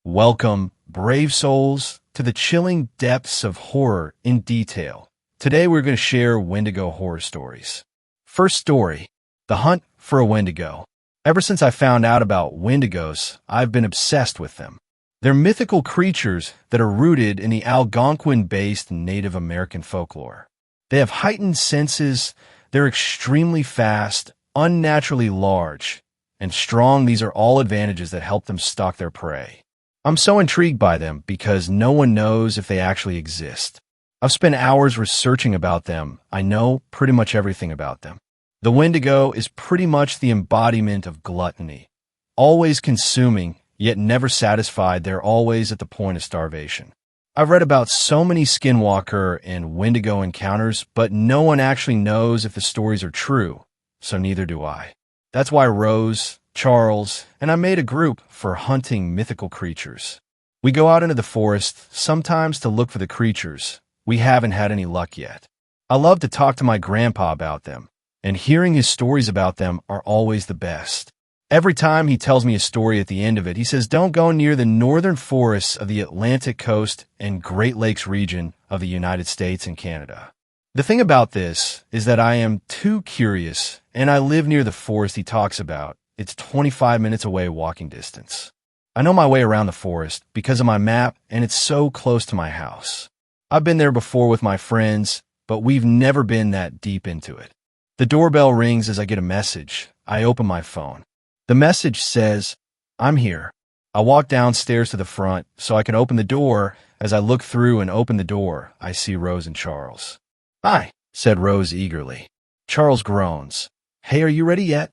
Welcome, brave souls, to the chilling depths of horror in detail. Today we're going to share Wendigo horror stories. First story, The Hunt for a Wendigo. Ever since I found out about Wendigos, I've been obsessed with them. They're mythical creatures that are rooted in the Algonquin-based Native American folklore. They have heightened senses, they're extremely fast, unnaturally large, and strong. These are all advantages that help them stalk their prey. I'm so intrigued by them because no one knows if they actually exist. I've spent hours researching about them. I know pretty much everything about them. The Wendigo is pretty much the embodiment of gluttony. Always consuming, yet never satisfied, they're always at the point of starvation. I've read about so many skinwalker and Wendigo encounters, but no one actually knows if the stories are true, so neither do I. That's why Rose, Charles, and I made a group for hunting mythical creatures. We go out into the forest, sometimes to look for the creatures. We haven't had any luck yet. I love to talk to my grandpa about them, and hearing his stories about them are always the best. Every time he tells me a story at the end of it, he says, "Don't go near the northern forests of the Atlantic coast and Great Lakes region of the United States and Canada." The thing about this is that I am too curious, and I live near the forest he talks about. It's 25 minutes away walking distance. I know my way around the forest because of my map, and it's so close to my house. I've been there before with my friends, but we've never been that deep into it. The doorbell rings as I get a message. I open my phone. The message says, "I'm here." I walk downstairs to the front so I can open the door. As I look through and open the door, I see Rose and Charles. "Hi," said Rose eagerly. Charles groans. "Hey, are you ready yet?"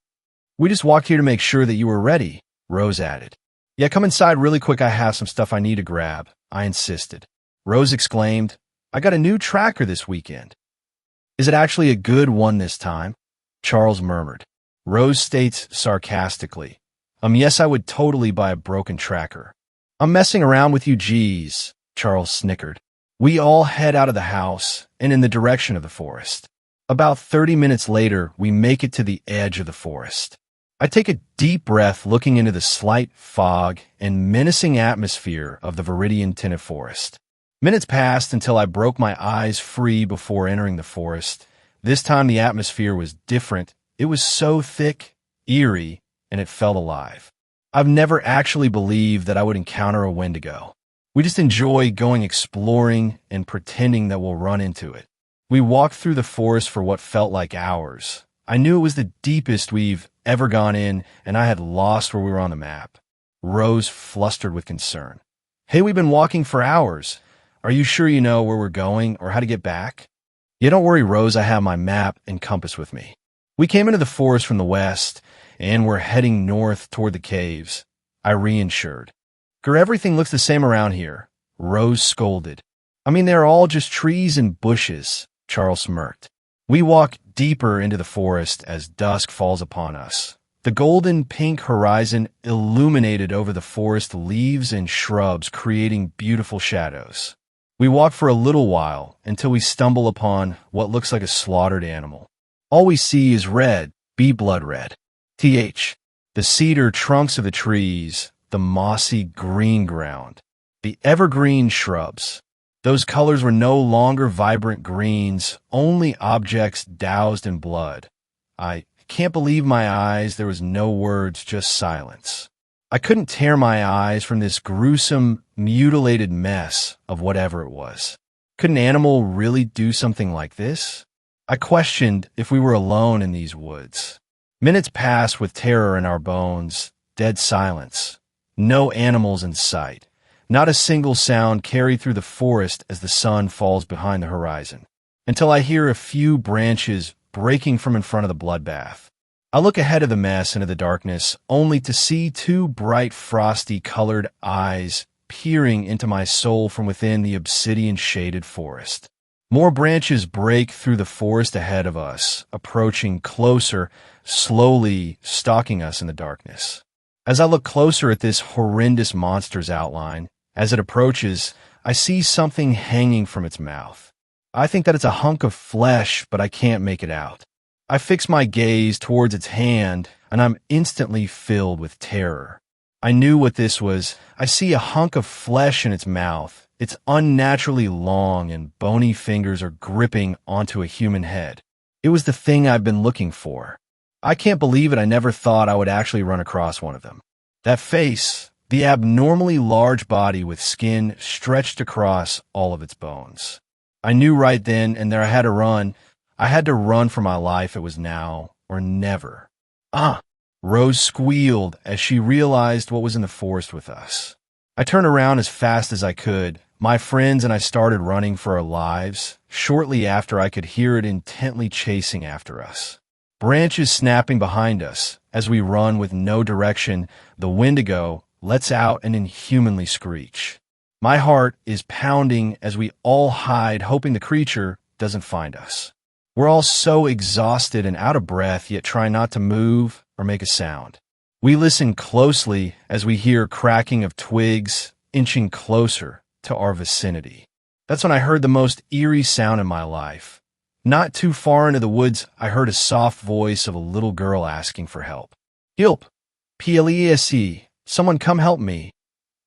"We just walked here to make sure that you were ready," Rose added. "Yeah, come inside really quick. I have some stuff I need to grab," I insisted. Rose exclaimed, "I got a new tracker this weekend." "Is it actually a good one this time?" Charles murmured. Rose states sarcastically, Yes, I would totally buy a broken tracker." "I'm messing around with you, geez," Charles snickered. We all head out of the house and in the direction of the forest. About 30 minutes later, we make it to the edge of the forest. I take a deep breath looking into the slight fog and menacing atmosphere of the viridian-tinted forest. Minutes passed until I broke my eyes free before entering the forest. This time the atmosphere was different. It was so thick, eerie, and it felt alive. I've never actually believed that I would encounter a Wendigo. We just enjoy going exploring and pretending that we'll run into it. We walked through the forest for what felt like hours. I knew it was the deepest we've ever gone in, and I had lost where we were on the map. Rose flustered with concern. "Hey, we've been walking for hours. Are you sure you know where we're going or how to get back?" "Yeah, don't worry, Rose. I have my map and compass with me." We came into the forest from the west, and we're heading north toward the caves. I reassured. "Everything looks the same around here," Rose scolded. "I mean, they're all just trees and bushes," Charles smirked. We walk deeper into the forest as dusk falls upon us. The golden-pink horizon illuminated over the forest leaves and shrubs, creating beautiful shadows. We walk for a little while until we stumble upon what looks like a slaughtered animal. All we see is red, blood red. The cedar trunks of the trees, the mossy green ground, the evergreen shrubs. Those colors were no longer vibrant greens, only objects doused in blood. I can't believe my eyes. There was no words, just silence. I couldn't tear my eyes from this gruesome, mutilated mess of whatever it was. Could an animal really do something like this? I questioned if we were alone in these woods. Minutes passed with terror in our bones, dead silence. No animals in sight. Not a single sound carried through the forest as the sun falls behind the horizon, until I hear a few branches breaking from in front of the bloodbath. I look ahead of the mess into the darkness, only to see two bright, frosty-colored eyes peering into my soul from within the obsidian-shaded forest. More branches break through the forest ahead of us, approaching closer, slowly stalking us in the darkness. As I look closer at this horrendous monster's outline, as it approaches, I see something hanging from its mouth. I think that it's a hunk of flesh, but I can't make it out. I fix my gaze towards its hand, and I'm instantly filled with terror. I knew what this was. I see a hunk of flesh in its mouth. It's unnaturally long and bony fingers are gripping onto a human head. It was the thing I've been looking for. I can't believe it. I never thought I would actually run across one of them. That face, the abnormally large body with skin stretched across all of its bones. I knew right then and there I had to run. I had to run for my life. It was now or never. Rose squealed as she realized what was in the forest with us. I turned around as fast as I could. My friends and I started running for our lives. Shortly after, I could hear it intently chasing after us. Branches snapping behind us. As we run with no direction, the Wendigo lets out an inhumanly screech. My heart is pounding as we all hide, hoping the creature doesn't find us. We're all so exhausted and out of breath, yet try not to move or make a sound. We listen closely as we hear cracking of twigs inching closer to our vicinity. That's when I heard the most eerie sound in my life. Not too far into the woods, I heard a soft voice of a little girl asking for help. "Help! P-L-E-S-E! Someone come help me!"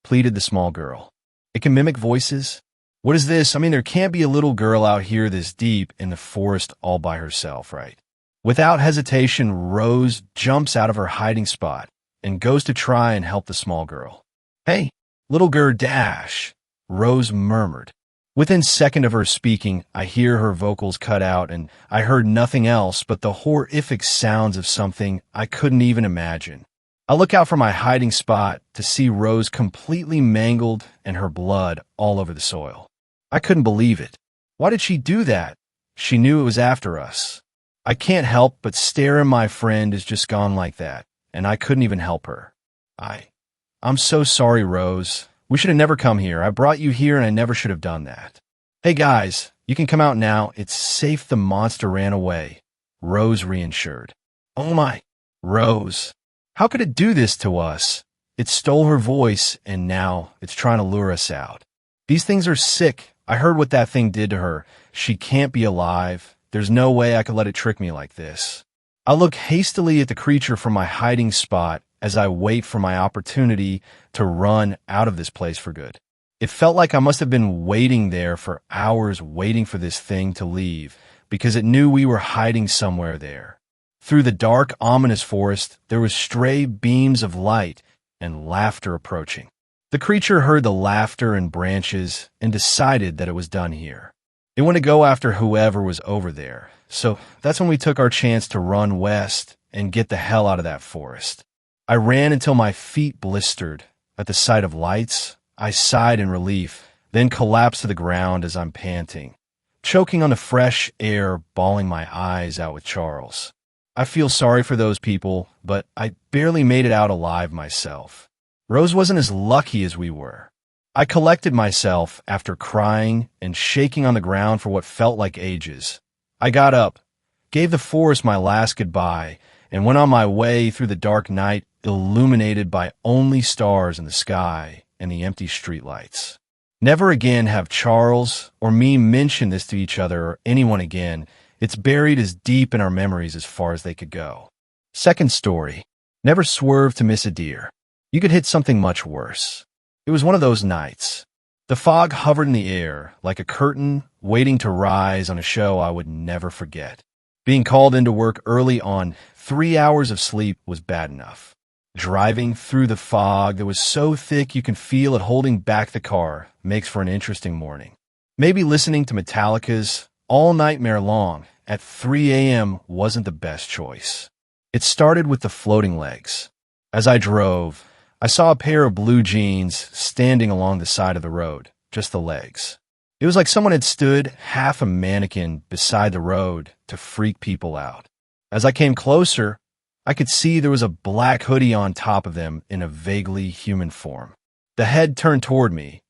pleaded the small girl. It can mimic voices. What is this? I mean, there can't be a little girl out here this deep in the forest all by herself, right? Without hesitation, Rose jumps out of her hiding spot and goes to try and help the small girl. "Hey, little girl dash," Rose murmured. Within second of her speaking, I hear her vocals cut out, and I heard nothing else but the horrific sounds of something I couldn't even imagine. I look out from my hiding spot to see Rose completely mangled and her blood all over the soil. I couldn't believe it. Why did she do that? She knew it was after us. I can't help but stare, and my friend is just gone like that, and I couldn't even help her. I'm so sorry, Rose. We should have never come here. I brought you here and I never should have done that. Hey guys, you can come out now. It's safe. The monster ran away. Rose reassured. Oh my, Rose. How could it do this to us? It stole her voice and now it's trying to lure us out. These things are sick. I heard what that thing did to her. She can't be alive. There's no way I could let it trick me like this. I look hastily at the creature from my hiding spot as I wait for my opportunity to run out of this place for good. It felt like I must have been waiting there for hours, waiting for this thing to leave, because it knew we were hiding somewhere there. Through the dark, ominous forest, there was stray beams of light and laughter approaching. The creature heard the laughter and branches and decided that it was done here. It wanted to go after whoever was over there, so that's when we took our chance to run west and get the hell out of that forest. I ran until my feet blistered. At the sight of lights, I sighed in relief, then collapsed to the ground as I'm panting, choking on the fresh air, bawling my eyes out with Charles. I feel sorry for those people, but I barely made it out alive myself. Rose wasn't as lucky as we were. I collected myself after crying and shaking on the ground for what felt like ages. I got up, gave the forest my last goodbye, and went on my way through the dark night, illuminated by only stars in the sky and the empty streetlights. Never again have Charles or me mention this to each other or anyone again. It's buried as deep in our memories as far as they could go. Second story. Never swerve to miss a deer. You could hit something much worse. It was one of those nights. The fog hovered in the air like a curtain waiting to rise on a show I would never forget. Being called into work early on 3 hours of sleep was bad enough. Driving through the fog that was so thick you can feel it holding back the car makes for an interesting morning. Maybe listening to Metallica's All Nightmare Long at 3 a.m. wasn't the best choice. It started with the floating legs. As I drove, I saw a pair of blue jeans standing along the side of the road, just the legs. It was like someone had stood half a mannequin beside the road to freak people out. As I came closer, I could see there was a black hoodie on top of them in a vaguely human form. The head turned toward me,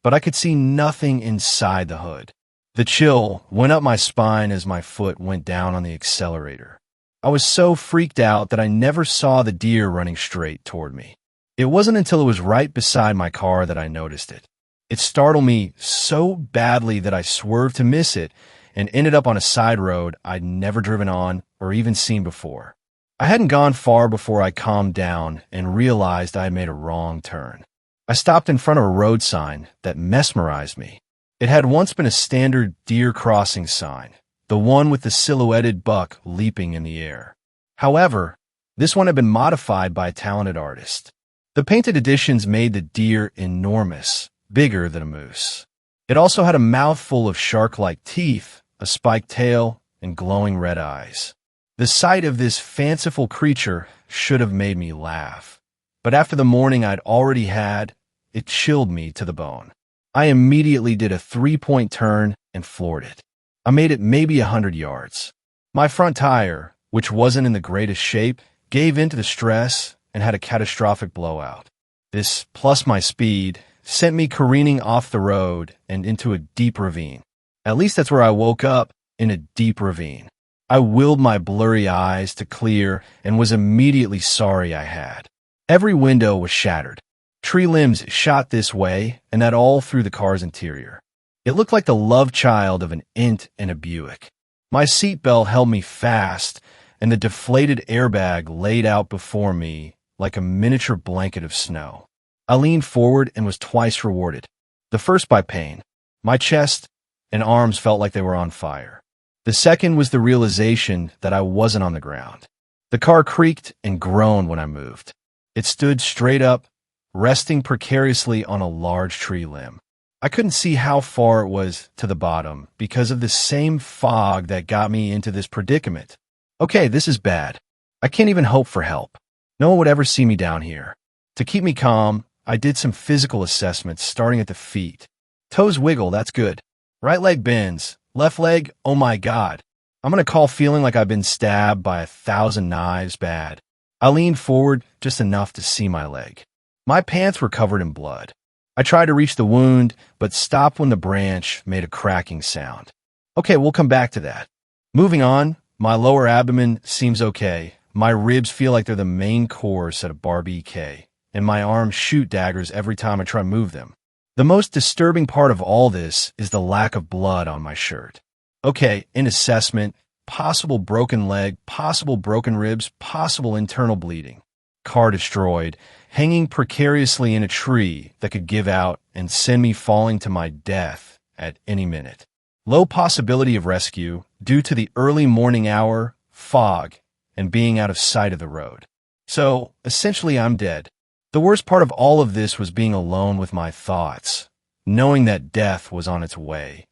but I could see nothing inside the hood. The chill went up my spine as my foot went down on the accelerator. I was so freaked out that I never saw the deer running straight toward me. It wasn't until it was right beside my car that I noticed it. It startled me so badly that I swerved to miss it and ended up on a side road I'd never driven on or even seen before. I hadn't gone far before I calmed down and realized I had made a wrong turn. I stopped in front of a road sign that mesmerized me. It had once been a standard deer crossing sign, the one with the silhouetted buck leaping in the air. However, this one had been modified by a talented artist. The painted editions made the deer enormous, bigger than a moose. It also had a mouthful of shark-like teeth, a spiked tail, and glowing red eyes. The sight of this fanciful creature should have made me laugh. But after the morning I'd already had, it chilled me to the bone. I immediately did a 3-point turn and floored it. I made it maybe 100 yards. My front tire, which wasn't in the greatest shape, gave in to the stress and had a catastrophic blowout. This, plus my speed, sent me careening off the road and into a deep ravine. At least that's where I woke up, in a deep ravine. I willed my blurry eyes to clear and was immediately sorry I had. Every window was shattered. Tree limbs shot this way, and that all through the car's interior. It looked like the love child of an Int and a Buick. My seatbelt held me fast, and the deflated airbag laid out before me like a miniature blanket of snow. I leaned forward and was twice rewarded. The first by pain. My chest and arms felt like they were on fire. The second was the realization that I wasn't on the ground. The car creaked and groaned when I moved. It stood straight up, resting precariously on a large tree limb. I couldn't see how far it was to the bottom because of the same fog that got me into this predicament. Okay, this is bad. I can't even hope for help. No one would ever see me down here. To keep me calm, I did some physical assessments starting at the feet. Toes wiggle, that's good. Right leg bends. Left leg, oh my God. I'm gonna call feeling like I've been stabbed by 1,000 knives bad. I leaned forward just enough to see my leg. My pants were covered in blood. I tried to reach the wound, but stopped when the branch made a cracking sound. Okay, we'll come back to that. Moving on, my lower abdomen seems okay. My ribs feel like they're the main course at a barbecue, and my arms shoot daggers every time I try to move them. The most disturbing part of all this is the lack of blood on my shirt. Okay, in assessment, possible broken leg, possible broken ribs, possible internal bleeding. Car destroyed, hanging precariously in a tree that could give out and send me falling to my death at any minute. Low possibility of rescue due to the early morning hour, fog, and being out of sight of the road. So, essentially I'm dead. The worst part of all of this was being alone with my thoughts, knowing that death was on its way,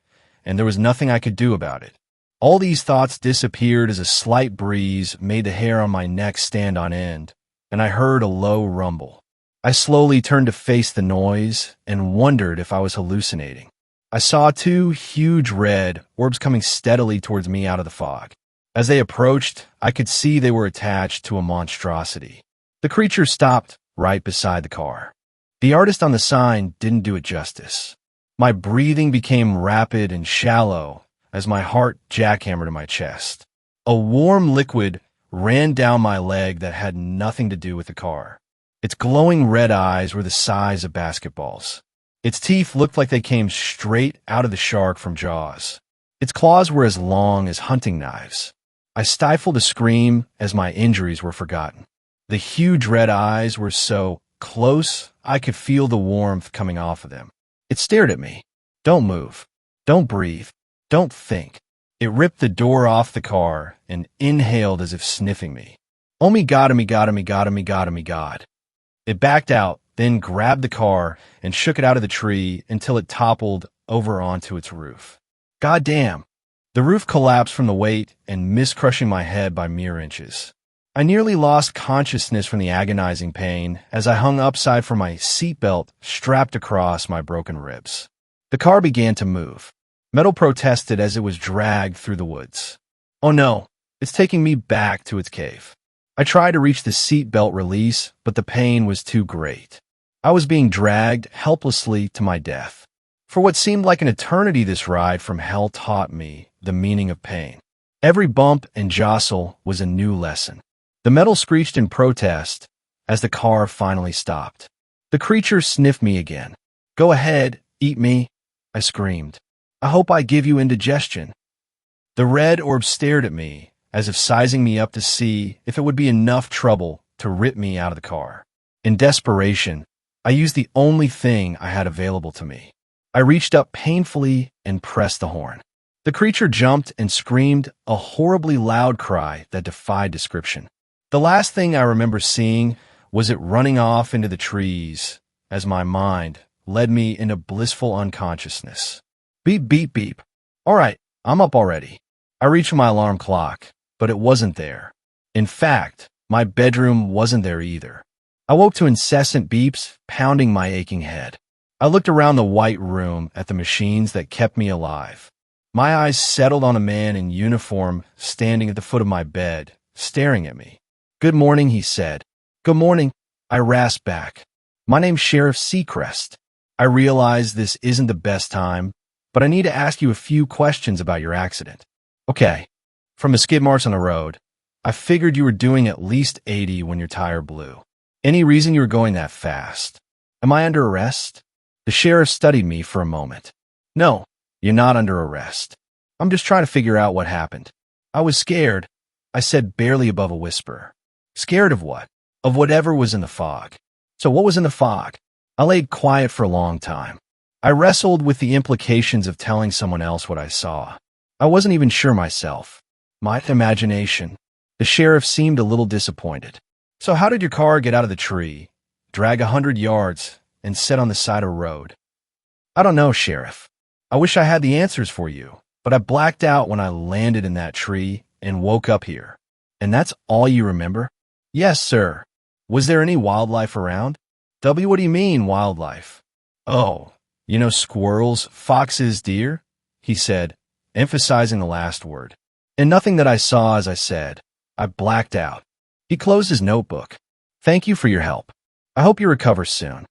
and there was nothing I could do about it. All these thoughts disappeared as a slight breeze made the hair on my neck stand on end, and I heard a low rumble. I slowly turned to face the noise and wondered if I was hallucinating. I saw two huge red orbs coming steadily towards me out of the fog. As they approached, I could see they were attached to a monstrosity. The creature stopped right beside the car. The artist on the sign didn't do it justice. My breathing became rapid and shallow as my heart jackhammered in my chest. A warm liquid ran down my leg that had nothing to do with the car. Its glowing red eyes were the size of basketballs. Its teeth looked like they came straight out of the shark from Jaws. Its claws were as long as hunting knives. I stifled a scream as my injuries were forgotten. The huge red eyes were so close, I could feel the warmth coming off of them. It stared at me. Don't move. Don't breathe. Don't think. It ripped the door off the car and inhaled as if sniffing me. Oh me God, oh me God, oh me God, oh me God, oh me God. It backed out, then grabbed the car and shook it out of the tree until it toppled over onto its roof. God damn. The roof collapsed from the weight and missed crushing my head by mere inches. I nearly lost consciousness from the agonizing pain as I hung upside from my seatbelt strapped across my broken ribs. The car began to move. Metal protested as it was dragged through the woods. Oh no, it's taking me back to its cave. I tried to reach the seatbelt release, but the pain was too great. I was being dragged helplessly to my death. For what seemed like an eternity, this ride from hell taught me the meaning of pain. Every bump and jostle was a new lesson. The metal screeched in protest as the car finally stopped. The creature sniffed me again. Go ahead, eat me, I screamed. I hope I give you indigestion. The red orb stared at me, as if sizing me up to see if it would be enough trouble to rip me out of the car. In desperation, I used the only thing I had available to me. I reached up painfully and pressed the horn. The creature jumped and screamed a horribly loud cry that defied description. The last thing I remember seeing was it running off into the trees as my mind led me into blissful unconsciousness. Beep, beep, beep. All right, I'm up already. I reached for my alarm clock, but it wasn't there. In fact, my bedroom wasn't there either. I woke to incessant beeps pounding my aching head. I looked around the white room at the machines that kept me alive. My eyes settled on a man in uniform standing at the foot of my bed, staring at me. "Good morning," he said. "Good morning," I rasped back. "My name's Sheriff Seacrest. I realize this isn't the best time, but I need to ask you a few questions about your accident." "Okay." From the skid marks on the road, I figured you were doing at least 80 when your tire blew. "Any reason you were going that fast?" "Am I under arrest?" The sheriff studied me for a moment. "No, you're not under arrest. I'm just trying to figure out what happened." "I was scared," I said barely above a whisper. "Scared of what?" "Of whatever was in the fog." "So what was in the fog?" I laid quiet for a long time. I wrestled with the implications of telling someone else what I saw. I wasn't even sure myself. My imagination. The sheriff seemed a little disappointed. "So how did your car get out of the tree, drag 100 yards, and sit on the side of the road?" "I don't know, Sheriff. I wish I had the answers for you, but I blacked out when I landed in that tree and woke up here." "And that's all you remember?" "Yes, sir." "Was there any wildlife around?" What do you mean, wildlife?" "Oh, you know, squirrels, foxes, deer," he said, emphasizing the last word. "And nothing that I saw, as I said. I blacked out." He closed his notebook. "Thank you for your help. I hope you recover soon."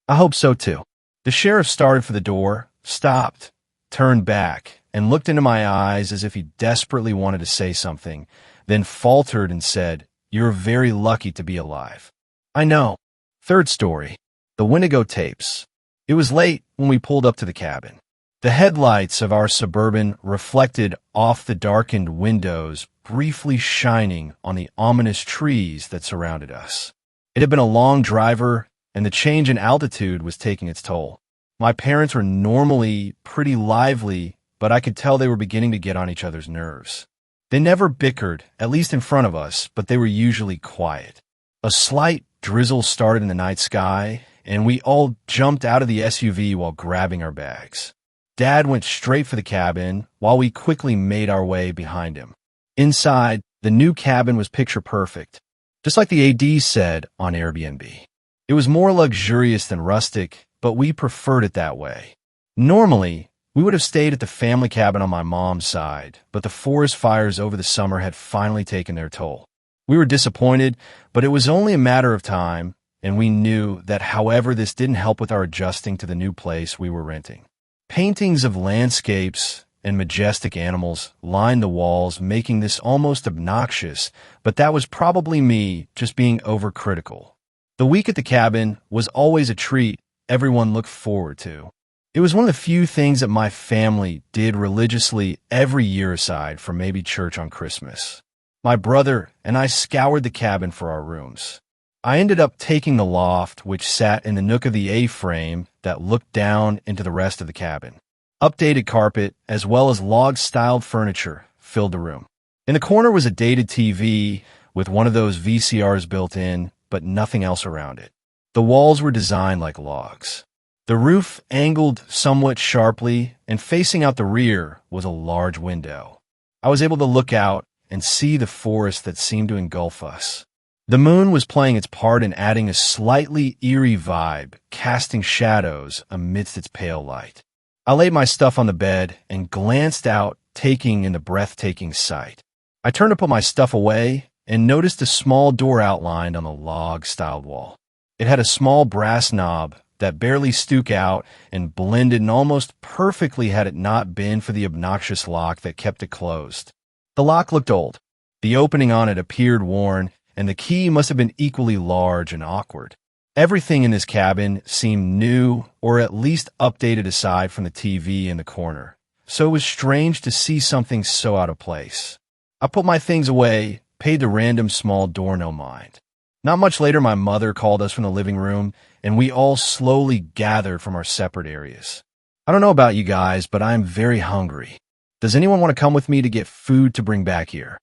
"I hope so, too." The sheriff started for the door, stopped, turned back, and looked into my eyes as if he desperately wanted to say something, then faltered and said, "You're very lucky to be alive." "I know." Third story. The Wendigo tapes. It was late when we pulled up to the cabin. The headlights of our Suburban reflected off the darkened windows, briefly shining on the ominous trees that surrounded us. It had been a long driver, and the change in altitude was taking its toll. My parents were normally pretty lively, but I could tell they were beginning to get on each other's nerves. They never bickered, at least in front of us, but they were usually quiet. A slight drizzle started in the night sky, and we all jumped out of the SUV while grabbing our bags. Dad went straight for the cabin, while we quickly made our way behind him. Inside, the new cabin was picture perfect, just like the AD said on Airbnb. It was more luxurious than rustic, but we preferred it that way. Normally, we would have stayed at the family cabin on my mom's side, but the forest fires over the summer had finally taken their toll. We were disappointed, but it was only a matter of time, and we knew that however this didn't help with our adjusting to the new place we were renting. Paintings of landscapes and majestic animals lined the walls, making this almost obnoxious, but that was probably me just being overcritical. The week at the cabin was always a treat everyone looked forward to. It was one of the few things that my family did religiously every year aside from maybe church on Christmas. My brother and I scoured the cabin for our rooms. I ended up taking the loft, which sat in the nook of the A-frame that looked down into the rest of the cabin. Updated carpet, as well as log-styled furniture, filled the room. In the corner was a dated TV with one of those VCRs built in, but nothing else around it. The walls were designed like logs. The roof angled somewhat sharply, and facing out the rear was a large window. I was able to look out and see the forest that seemed to engulf us. The moon was playing its part in adding a slightly eerie vibe, casting shadows amidst its pale light. I laid my stuff on the bed and glanced out, taking in the breathtaking sight. I turned to put my stuff away and noticed a small door outlined on the log-styled wall. It had a small brass knob that barely stuck out and blended in almost perfectly had it not been for the obnoxious lock that kept it closed. The lock looked old. The opening on it appeared worn, and the key must have been equally large and awkward. Everything in this cabin seemed new or at least updated aside from the TV in the corner, so it was strange to see something so out of place. I put my things away, paid the random small door no mind. Not much later, my mother called us from the living room, and we all slowly gathered from our separate areas. I don't know about you guys, but I'm very hungry. Does anyone want to come with me to get food to bring back here?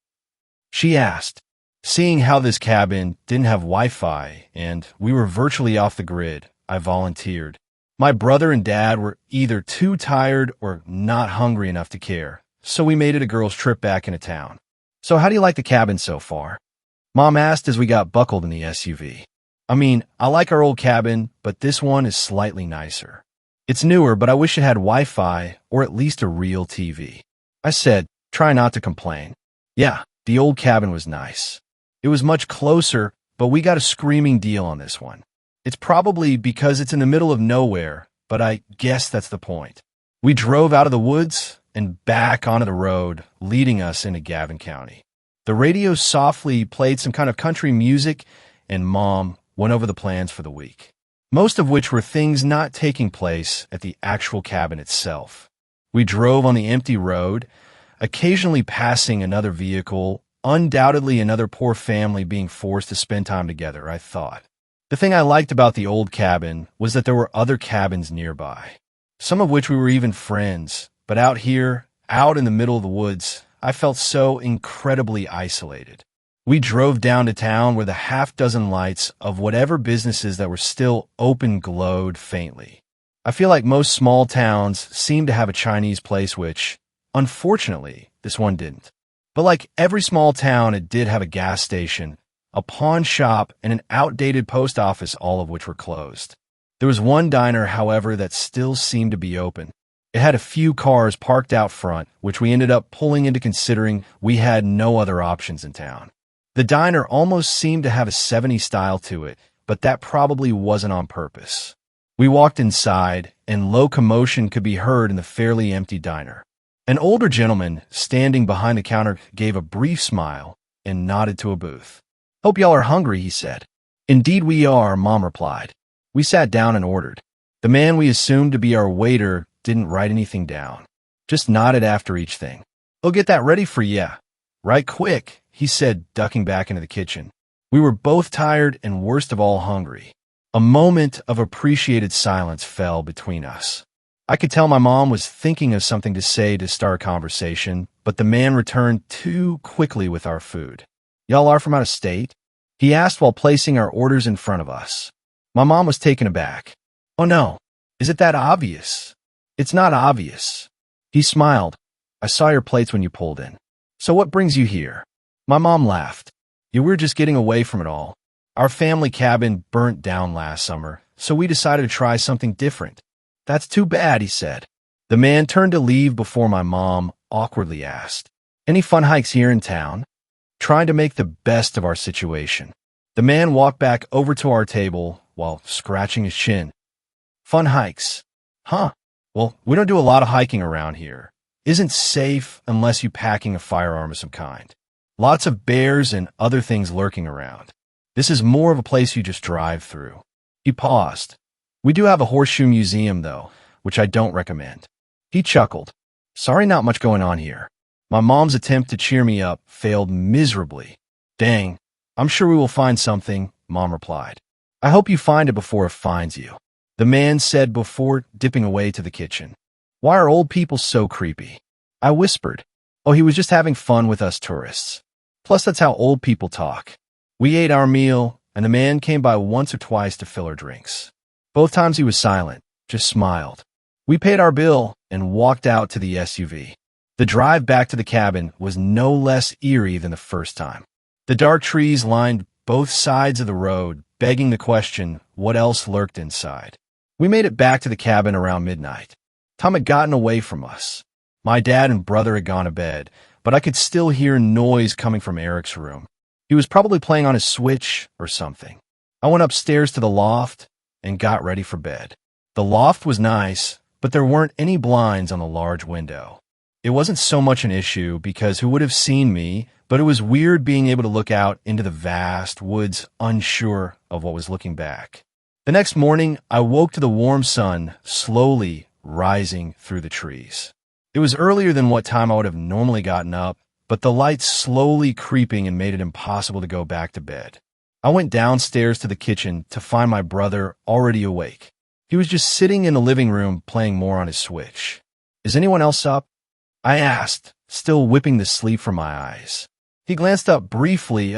She asked. Seeing how this cabin didn't have Wi-Fi and we were virtually off the grid, I volunteered. My brother and dad were either too tired or not hungry enough to care, so we made it a girls' trip back into town. So how do you like the cabin so far? Mom asked as we got buckled in the SUV. I mean, I like our old cabin, but this one is slightly nicer. It's newer, but I wish it had Wi-Fi or at least a real TV. I said, try not to complain. Yeah, the old cabin was nice. It was much closer, but we got a screaming deal on this one. It's probably because it's in the middle of nowhere, but I guess that's the point. We drove out of the woods and back onto the road, leading us into Gavin County. The radio softly played some kind of country music, and Mom went over the plans for the week, most of which were things not taking place at the actual cabin itself. We drove on the empty road, occasionally passing another vehicle, undoubtedly another poor family being forced to spend time together, I thought. The thing I liked about the old cabin was that there were other cabins nearby, some of which we were even friends, but out here, out in the middle of the woods, I felt so incredibly isolated. We drove down to town where the half-dozen lights of whatever businesses that were still open glowed faintly. I feel like most small towns seem to have a Chinese place which, unfortunately, this one didn't. But like every small town, it did have a gas station, a pawn shop, and an outdated post office, all of which were closed. There was one diner, however, that still seemed to be open. It had a few cars parked out front, which we ended up pulling into considering we had no other options in town. The diner almost seemed to have a 70s style to it, but that probably wasn't on purpose. We walked inside, and low commotion could be heard in the fairly empty diner. An older gentleman standing behind the counter gave a brief smile and nodded to a booth. "Hope y'all are hungry," he said. "Indeed we are," Mom replied. We sat down and ordered. The man we assumed to be our waiter didn't write anything down, just nodded after each thing. "We'll get that ready for ya. Right quick," he said, ducking back into the kitchen. We were both tired and worst of all hungry. A moment of appreciated silence fell between us. I could tell my mom was thinking of something to say to start a conversation, but the man returned too quickly with our food. "Y'all are from out of state?" he asked while placing our orders in front of us. My mom was taken aback. "Oh no, is it that obvious?" "It's not obvious." He smiled. "I saw your plates when you pulled in. So what brings you here?" My mom laughed. "Yeah, we're just getting away from it all. Our family cabin burnt down last summer, so we decided to try something different." "That's too bad," he said. The man turned to leave before my mom awkwardly asked, "Any fun hikes here in town?" Trying to make the best of our situation, the man walked back over to our table while scratching his chin. "Fun hikes? Huh. Well, we don't do a lot of hiking around here. Isn't safe unless you're packing a firearm of some kind. Lots of bears and other things lurking around. This is more of a place you just drive through." He paused. "We do have a horseshoe museum, though, which I don't recommend." He chuckled. "Sorry, not much going on here." My mom's attempt to cheer me up failed miserably. "Dang, I'm sure we will find something," Mom replied. "I hope you find it before it finds you," the man said before dipping away to the kitchen. "Why are old people so creepy?" I whispered. "Oh, he was just having fun with us tourists. Plus, that's how old people talk." We ate our meal, and the man came by once or twice to fill our drinks. Both times he was silent, just smiled. We paid our bill and walked out to the SUV. The drive back to the cabin was no less eerie than the first time. The dark trees lined both sides of the road, begging the question, what else lurked inside? We made it back to the cabin around midnight. Tom had gotten away from us. My dad and brother had gone to bed, but I could still hear noise coming from Eric's room. He was probably playing on his Switch or something. I went upstairs to the loft and got ready for bed. The loft was nice, but there weren't any blinds on the large window. It wasn't so much an issue because who would have seen me, but it was weird being able to look out into the vast woods unsure of what was looking back. The next morning, I woke to the warm sun slowly rising through the trees. It was earlier than what time I would have normally gotten up, but the light slowly creeping and made it impossible to go back to bed. I went downstairs to the kitchen to find my brother already awake. He was just sitting in the living room playing more on his Switch. "Is anyone else up?" I asked, still whipping the sleep from my eyes. He glanced up briefly.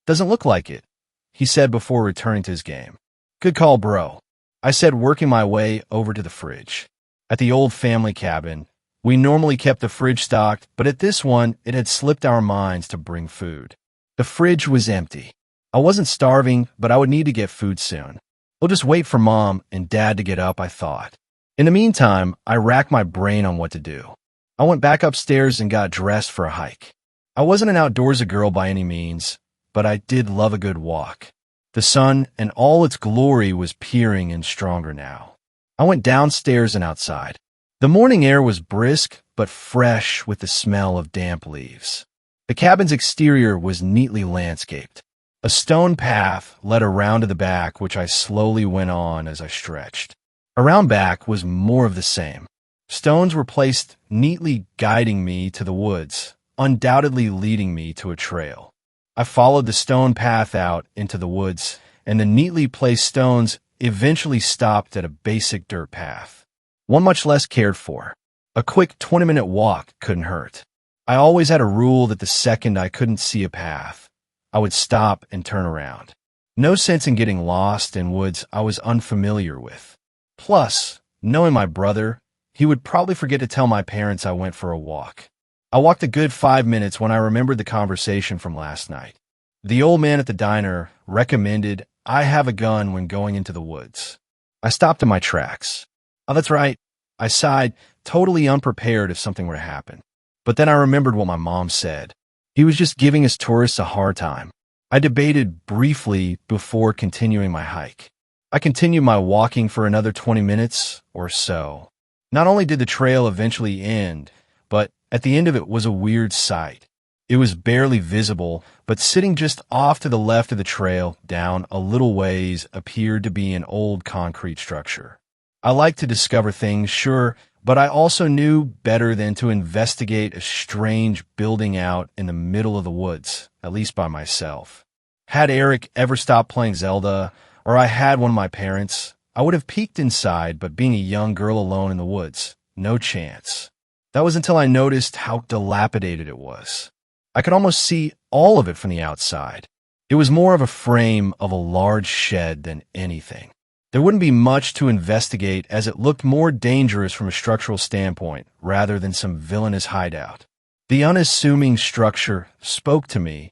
Doesn't look like it," he said before returning to his game. "Good call, bro," I said, working my way over to the fridge. At the old family cabin, we normally kept the fridge stocked, but at this one, it had slipped our minds to bring food. The fridge was empty. I wasn't starving, but I would need to get food soon. We'll just wait for Mom and Dad to get up, I thought. In the meantime, I racked my brain on what to do. I went back upstairs and got dressed for a hike. I wasn't an outdoorsy girl by any means, but I did love a good walk. The sun and all its glory was peering in stronger now. I went downstairs and outside. The morning air was brisk, but fresh with the smell of damp leaves. The cabin's exterior was neatly landscaped. A stone path led around to the back, which I slowly went on as I stretched. Around back was more of the same. Stones were placed neatly guiding me to the woods, undoubtedly leading me to a trail. I followed the stone path out into the woods, and the neatly placed stones eventually stopped at a basic dirt path. One much less cared for. A quick 20-minute walk couldn't hurt. I always had a rule that the second I couldn't see a path, I would stop and turn around. No sense in getting lost in woods I was unfamiliar with. Plus, knowing my brother, he would probably forget to tell my parents I went for a walk. I walked a good 5 minutes when I remembered the conversation from last night. The old man at the diner recommended I have a gun when going into the woods. I stopped in my tracks. "Oh, that's right," I sighed, totally unprepared if something were to happen. But then I remembered what my mom said. He was just giving us tourists a hard time. I debated briefly before continuing my hike. I continued my walking for another 20 minutes or so. Not only did the trail eventually end, but at the end of it was a weird sight. It was barely visible, but sitting just off to the left of the trail, down a little ways, appeared to be an old concrete structure. I like to discover things, sure, but I also knew better than to investigate a strange building out in the middle of the woods, at least by myself. Had Eric ever stopped playing Zelda, or I had one of my parents, I would have peeked inside, but being a young girl alone in the woods, no chance. That was until I noticed how dilapidated it was. I could almost see all of it from the outside. It was more of a frame of a large shed than anything. There wouldn't be much to investigate as it looked more dangerous from a structural standpoint rather than some villainous hideout. The unassuming structure spoke to me,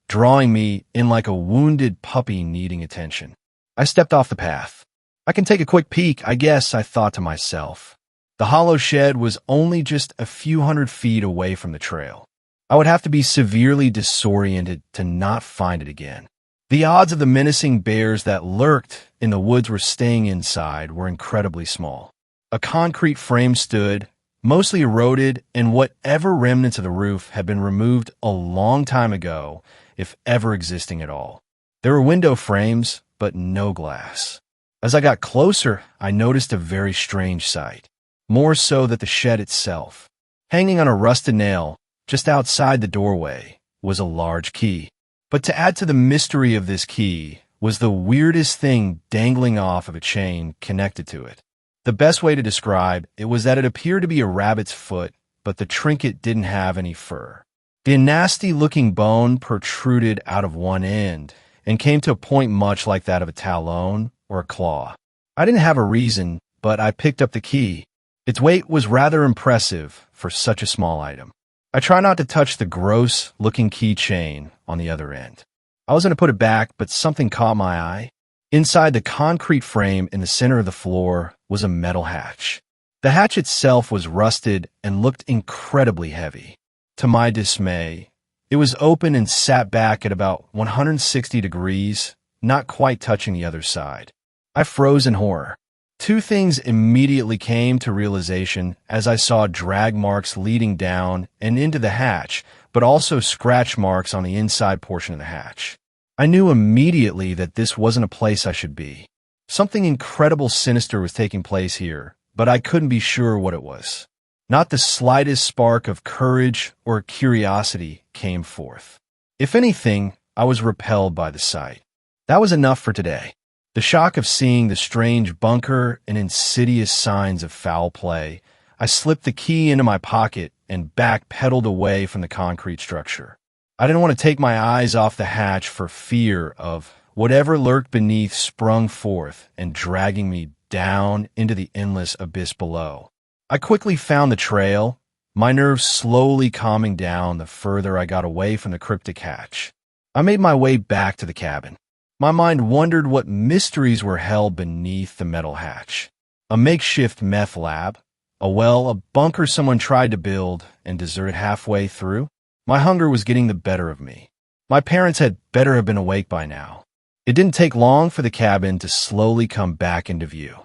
drawing me in like a wounded puppy needing attention. I stepped off the path. I can take a quick peek, I guess, I thought to myself. The hollow shed was only just a few hundred feet away from the trail. I would have to be severely disoriented to not find it again. The odds of the menacing bears that lurked in the woods were staying inside were incredibly small. A concrete frame stood, mostly eroded, and whatever remnants of the roof had been removed a long time ago, if ever existing at all. There were window frames, but no glass. As I got closer, I noticed a very strange sight, more so than the shed itself. Hanging on a rusted nail, just outside the doorway, was a large key. But to add to the mystery of this key was the weirdest thing dangling off of a chain connected to it. The best way to describe it was that it appeared to be a rabbit's foot, but the trinket didn't have any fur. The nasty-looking bone protruded out of one end and came to a point much like that of a talon or a claw. I didn't have a reason, but I picked up the key. Its weight was rather impressive for such a small item. I try not to touch the gross-looking keychain on the other end. I was going to put it back, but something caught my eye. Inside the concrete frame in the center of the floor was a metal hatch. The hatch itself was rusted and looked incredibly heavy. To my dismay, it was open and sat back at about 160 degrees, not quite touching the other side. I froze in horror. Two things immediately came to realization as I saw drag marks leading down and into the hatch, but also scratch marks on the inside portion of the hatch. I knew immediately that this wasn't a place I should be. Something incredible sinister was taking place here, but I couldn't be sure what it was. Not the slightest spark of courage or curiosity came forth. If anything, I was repelled by the sight. That was enough for today. The shock of seeing the strange bunker and insidious signs of foul play, I slipped the key into my pocket and backpedaled away from the concrete structure. I didn't want to take my eyes off the hatch for fear of whatever lurked beneath sprung forth and dragging me down into the endless abyss below. I quickly found the trail, my nerves slowly calming down the further I got away from the cryptic hatch. I made my way back to the cabin. My mind wondered what mysteries were held beneath the metal hatch. A makeshift meth lab, a well, a bunker someone tried to build and deserted halfway through. My hunger was getting the better of me. My parents had better have been awake by now. It didn't take long for the cabin to slowly come back into view.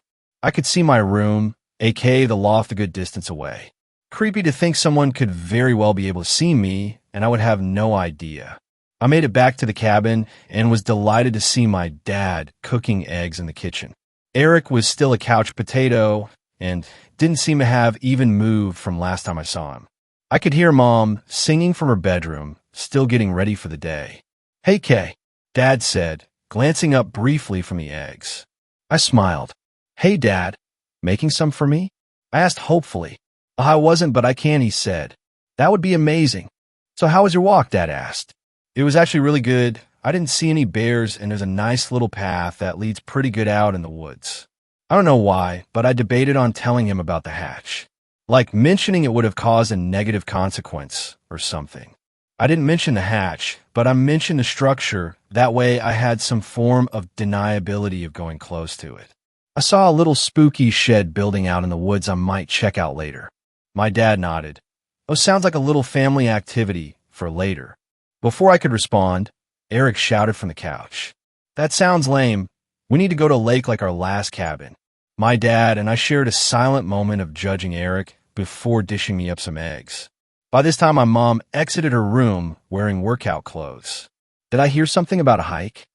I could see my room, aka the loft, a good distance away. Creepy to think someone could very well be able to see me, and I would have no idea. I made it back to the cabin and was delighted to see my dad cooking eggs in the kitchen. Eric was still a couch potato and didn't seem to have even moved from last time I saw him. I could hear Mom singing from her bedroom, still getting ready for the day. "Hey, Kay," Dad said, glancing up briefly from the eggs. I smiled. "Hey, Dad, making some for me?" I asked hopefully. "I wasn't, but I can," he said. "That would be amazing." "So how was your walk?" Dad asked. "It was actually really good. I didn't see any bears, and there's a nice little path that leads pretty good out in the woods." I don't know why, but I debated on telling him about the hatch. Like mentioning it would have caused a negative consequence or something. I didn't mention the hatch, but I mentioned the structure. That way I had some form of deniability of going close to it. I saw a little spooky shed building out in the woods I might check out later. My dad nodded. "Oh, sounds like a little family activity for later." Before I could respond, Eric shouted from the couch. "That sounds lame. We need to go to a lake like our last cabin." My dad and I shared a silent moment of judging Eric before dishing me up some eggs. By this time, my mom exited her room wearing workout clothes. "Did I hear something about a hike?"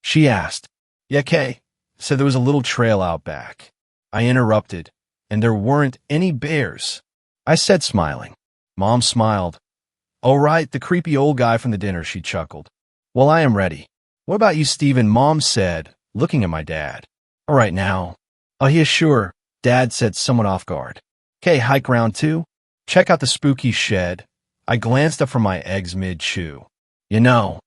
she asked. "Yeah, Kay said there was a little trail out back." I interrupted, "And there weren't any bears," I said, smiling. Mom smiled. "Oh, right, the creepy old guy from the dinner," she chuckled. "Well, I am ready." "What about you, Stephen?" Mom said, looking at my dad. "All right now." "Oh, yeah, sure," Dad said, somewhat off guard. "Okay, hike round 2. Check out the spooky shed." I glanced up from my eggs mid-chew. "You know,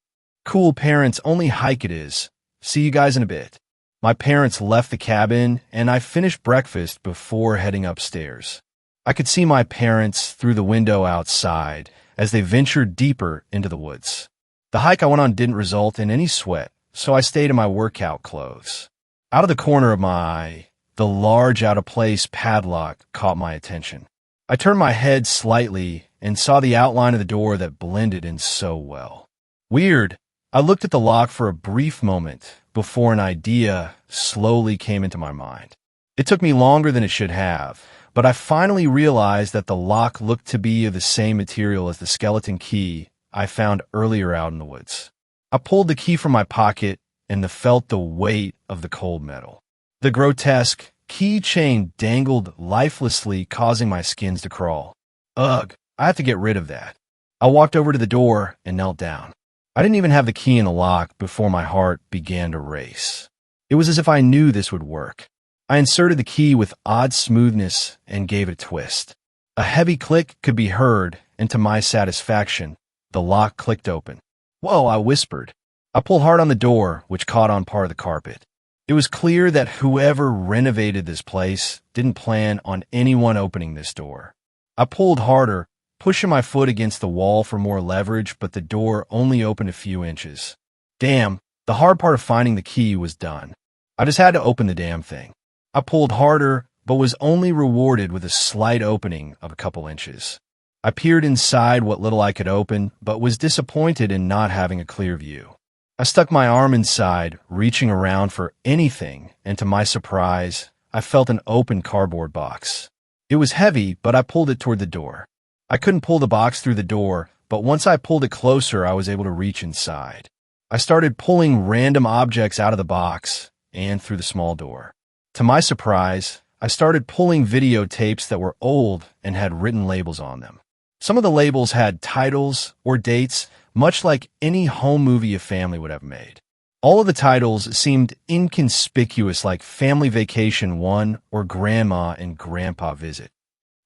cool parents only hike it is. See you guys in a bit." My parents left the cabin, and I finished breakfast before heading upstairs. I could see my parents through the window outside as they ventured deeper into the woods. The hike I went on didn't result in any sweat, so I stayed in my workout clothes. Out of the corner of my eye, the large out-of-place padlock caught my attention. I turned my head slightly and saw the outline of the door that blended in so well. Weird. I looked at the lock for a brief moment before an idea slowly came into my mind. It took me longer than it should have, but I finally realized that the lock looked to be of the same material as the skeleton key I found earlier out in the woods. I pulled the key from my pocket and felt the weight of the cold metal. The grotesque keychain dangled lifelessly, causing my skins to crawl. Ugh, I have to get rid of that. I walked over to the door and knelt down. I didn't even have the key in the lock before my heart began to race. It was as if I knew this would work. I inserted the key with odd smoothness and gave it a twist. A heavy click could be heard, and to my satisfaction, the lock clicked open. "Whoa," I whispered. I pulled hard on the door, which caught on part of the carpet. It was clear that whoever renovated this place didn't plan on anyone opening this door. I pulled harder, pushing my foot against the wall for more leverage, but the door only opened a few inches. Damn, the hard part of finding the key was done. I just had to open the damn thing. I pulled harder, but was only rewarded with a slight opening of a couple inches. I peered inside what little I could open, but was disappointed in not having a clear view. I stuck my arm inside, reaching around for anything, and to my surprise, I felt an open cardboard box. It was heavy, but I pulled it toward the door. I couldn't pull the box through the door, but once I pulled it closer, I was able to reach inside. I started pulling random objects out of the box and through the small door. To my surprise, I started pulling videotapes that were old and had written labels on them. Some of the labels had titles or dates, much like any home movie a family would have made. All of the titles seemed inconspicuous, like Family Vacation 1 or Grandma and Grandpa Visit.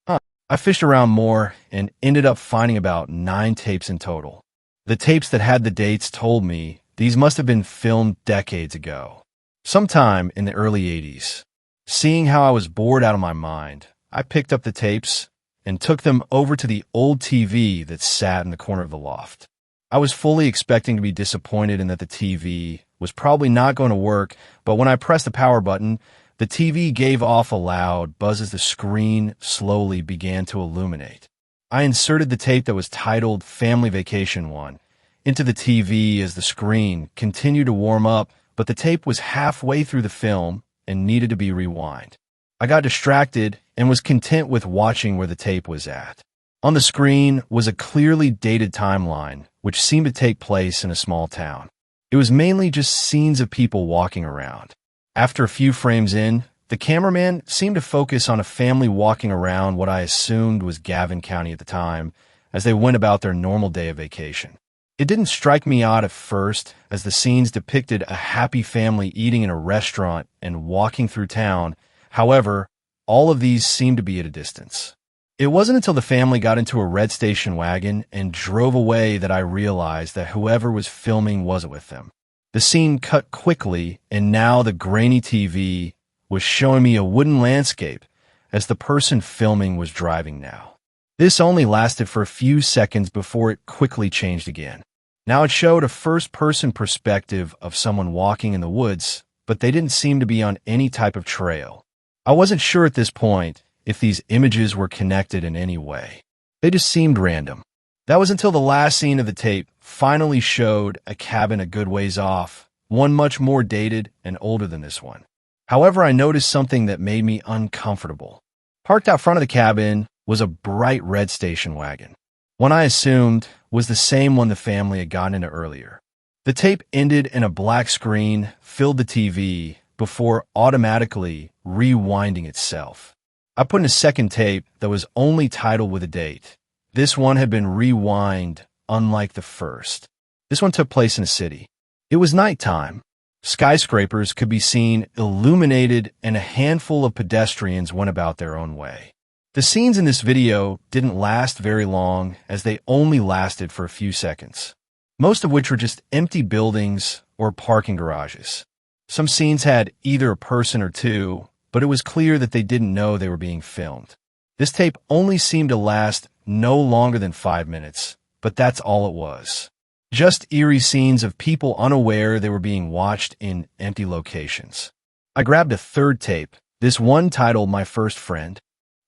I fished around more and ended up finding about 9 tapes in total. The tapes that had the dates told me these must have been filmed decades ago, sometime in the early 80s. Seeing how I was bored out of my mind, I picked up the tapes and took them over to the old TV that sat in the corner of the loft. I was fully expecting to be disappointed in that the TV was probably not going to work, but when I pressed the power button, the TV gave off a loud buzz as the screen slowly began to illuminate. I inserted the tape that was titled Family Vacation 1 into the TV as the screen continued to warm up, but the tape was halfway through the film and needed to be rewind. I got distracted and was content with watching where the tape was at. On the screen was a clearly dated timeline, which seemed to take place in a small town. It was mainly just scenes of people walking around. After a few frames in, the cameraman seemed to focus on a family walking around what I assumed was Gavin County at the time, as they went about their normal day of vacation. It didn't strike me odd at first, as the scenes depicted a happy family eating in a restaurant and walking through town. However, all of these seemed to be at a distance. It wasn't until the family got into a red station wagon and drove away that I realized that whoever was filming wasn't with them. The scene cut quickly, and now the grainy TV was showing me a wooden landscape as the person filming was driving now. This only lasted for a few seconds before it quickly changed again. Now it showed a first-person perspective of someone walking in the woods, but they didn't seem to be on any type of trail. I wasn't sure at this point if these images were connected in any way. They just seemed random. That was until the last scene of the tape finally showed a cabin a good ways off, one much more dated and older than this one. However, I noticed something that made me uncomfortable. Parked out front of the cabin was a bright red station wagon. One I assumed was the same one the family had gotten into earlier. The tape ended and a black screen filled the TV before automatically rewinding itself. I put in a second tape that was only titled with a date. This one had been rewind, unlike the first. This one took place in a city. It was nighttime. Skyscrapers could be seen illuminated, and a handful of pedestrians went about their own way. The scenes in this video didn't last very long, as they only lasted for a few seconds, most of which were just empty buildings or parking garages. Some scenes had either a person or two, but it was clear that they didn't know they were being filmed. This tape only seemed to last no longer than 5 minutes, but that's all it was. Just eerie scenes of people unaware they were being watched in empty locations. I grabbed a third tape, this one titled My First Friend.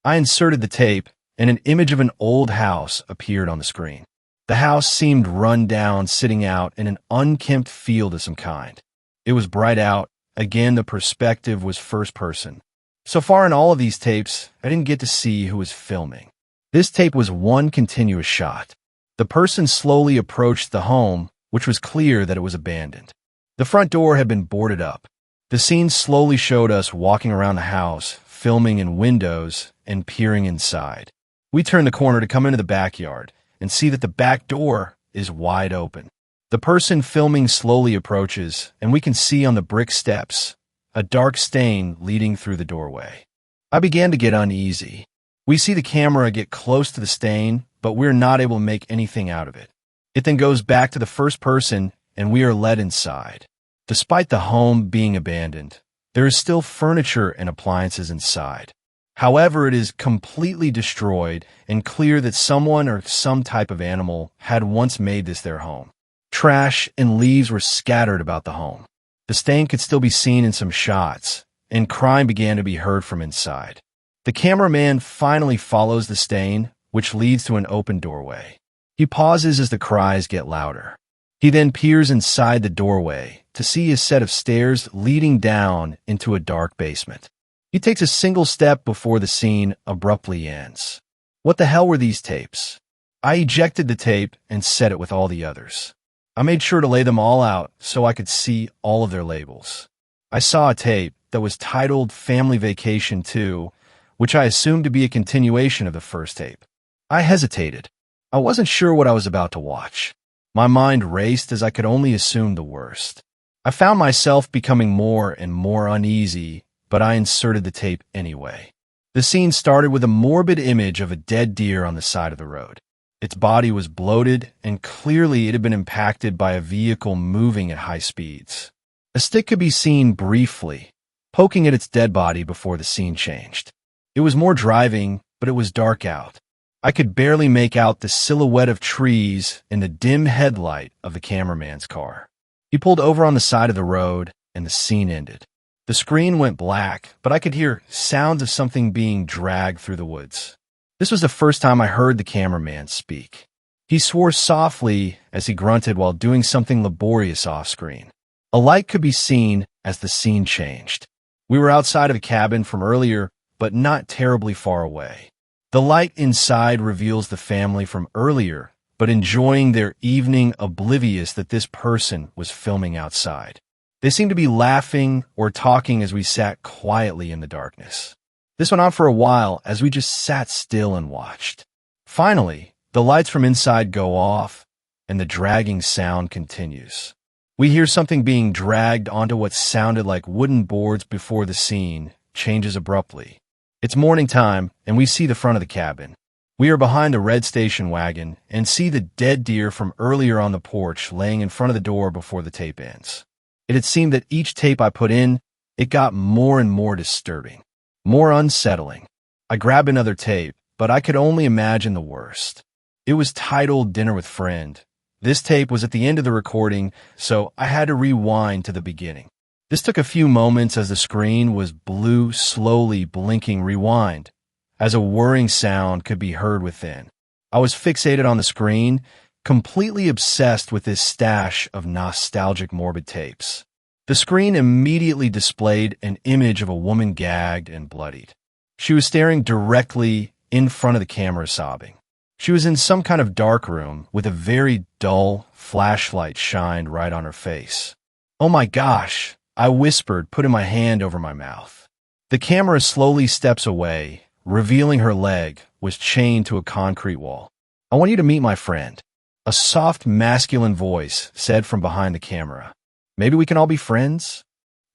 I inserted the tape, and an image of an old house appeared on the screen. The house seemed run down, sitting out in an unkempt field of some kind. It was bright out. Again, the perspective was first person. So far in all of these tapes, I didn't get to see who was filming. This tape was one continuous shot. The person slowly approached the home, which was clear that it was abandoned. The front door had been boarded up. The scene slowly showed us walking around the house, filming in windows and peering inside. We turn the corner to come into the backyard and see that the back door is wide open. The person filming slowly approaches, and we can see on the brick steps a dark stain leading through the doorway. I began to get uneasy. We see the camera get close to the stain, but we're not able to make anything out of it. It then goes back to the first person, and we are led inside. Despite the home being abandoned, there is still furniture and appliances inside. However, it is completely destroyed and clear that someone or some type of animal had once made this their home. Trash and leaves were scattered about the home. The stain could still be seen in some shots, and crying began to be heard from inside. The cameraman finally follows the stain, which leads to an open doorway. He pauses as the cries get louder. He then peers inside the doorway to see a set of stairs leading down into a dark basement. He takes a single step before the scene abruptly ends. What the hell were these tapes? I ejected the tape and set it with all the others. I made sure to lay them all out so I could see all of their labels. I saw a tape that was titled Family Vacation 2, which I assumed to be a continuation of the first tape. I hesitated. I wasn't sure what I was about to watch. My mind raced as I could only assume the worst. I found myself becoming more and more uneasy, but I inserted the tape anyway. The scene started with a morbid image of a dead deer on the side of the road. Its body was bloated, and clearly it had been impacted by a vehicle moving at high speeds. A stick could be seen briefly, poking at its dead body before the scene changed. It was more driving, but it was dark out. I could barely make out the silhouette of trees and the dim headlight of the cameraman's car. He pulled over on the side of the road, and the scene ended. The screen went black, but I could hear sounds of something being dragged through the woods. This was the first time I heard the cameraman speak. He swore softly as he grunted while doing something laborious off-screen. A light could be seen as the scene changed. We were outside of the cabin from earlier, but not terribly far away. The light inside reveals the family from earlier, but enjoying their evening oblivious that this person was filming outside. They seemed to be laughing or talking as we sat quietly in the darkness. This went on for a while as we just sat still and watched. Finally, the lights from inside go off, and the dragging sound continues. We hear something being dragged onto what sounded like wooden boards before the scene changes abruptly. It's morning time, and we see the front of the cabin. We are behind the red station wagon and see the dead deer from earlier on the porch laying in front of the door before the tape ends. It had seemed that each tape I put in, it got more and more disturbing, more unsettling. I grabbed another tape, but I could only imagine the worst. It was titled Dinner with Friend. This tape was at the end of the recording, so I had to rewind to the beginning. This took a few moments as the screen was blue, slowly blinking rewind, as a whirring sound could be heard within. I was fixated on the screen, completely obsessed with this stash of nostalgic morbid tapes. The screen immediately displayed an image of a woman gagged and bloodied. She was staring directly in front of the camera sobbing. She was in some kind of dark room with a very dull flashlight shined right on her face. "Oh my gosh," I whispered, putting my hand over my mouth. The camera slowly steps away, revealing her leg was chained to a concrete wall. "I want you to meet my friend," a soft masculine voice said from behind the camera. "Maybe we can all be friends?"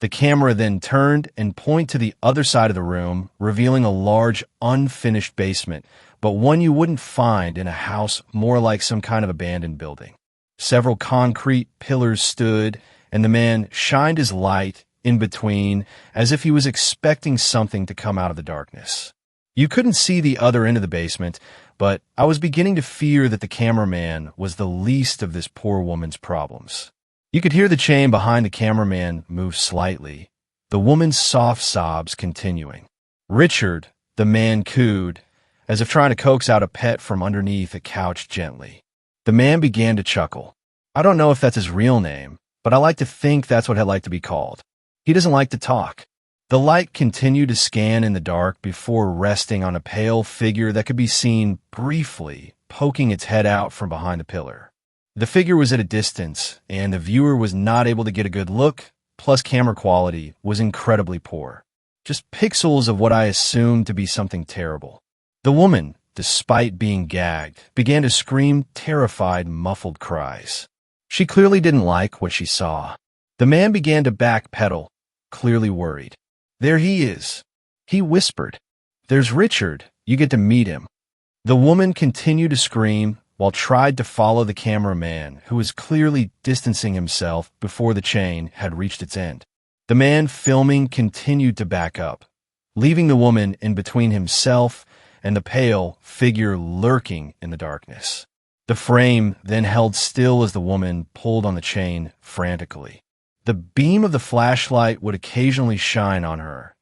The camera then turned and pointed to the other side of the room, revealing a large, unfinished basement, but one you wouldn't find in a house, more like some kind of abandoned building. Several concrete pillars stood, and the man shined his light in between as if he was expecting something to come out of the darkness. You couldn't see the other end of the basement, but I was beginning to fear that the cameraman was the least of this poor woman's problems. You could hear the chain behind the cameraman move slightly, the woman's soft sobs continuing. "Richard," the man cooed, as if trying to coax out a pet from underneath a couch gently. The man began to chuckle. I don't know if that's his real name, but I like to think that's what I'd like to be called. He doesn't like to talk. The light continued to scan in the dark before resting on a pale figure that could be seen briefly poking its head out from behind the pillar. The figure was at a distance, and the viewer was not able to get a good look, plus camera quality was incredibly poor. Just pixels of what I assumed to be something terrible. The woman, despite being gagged, began to scream terrified, muffled cries. She clearly didn't like what she saw. The man began to backpedal, clearly worried. "There he is," he whispered. "There's Richard. You get to meet him." The woman continued to scream while tried to follow the cameraman, who was clearly distancing himself before the chain had reached its end. The man filming continued to back up, leaving the woman in between himself and the pale figure lurking in the darkness. The frame then held still as the woman pulled on the chain frantically. The beam of the flashlight would occasionally shine on her,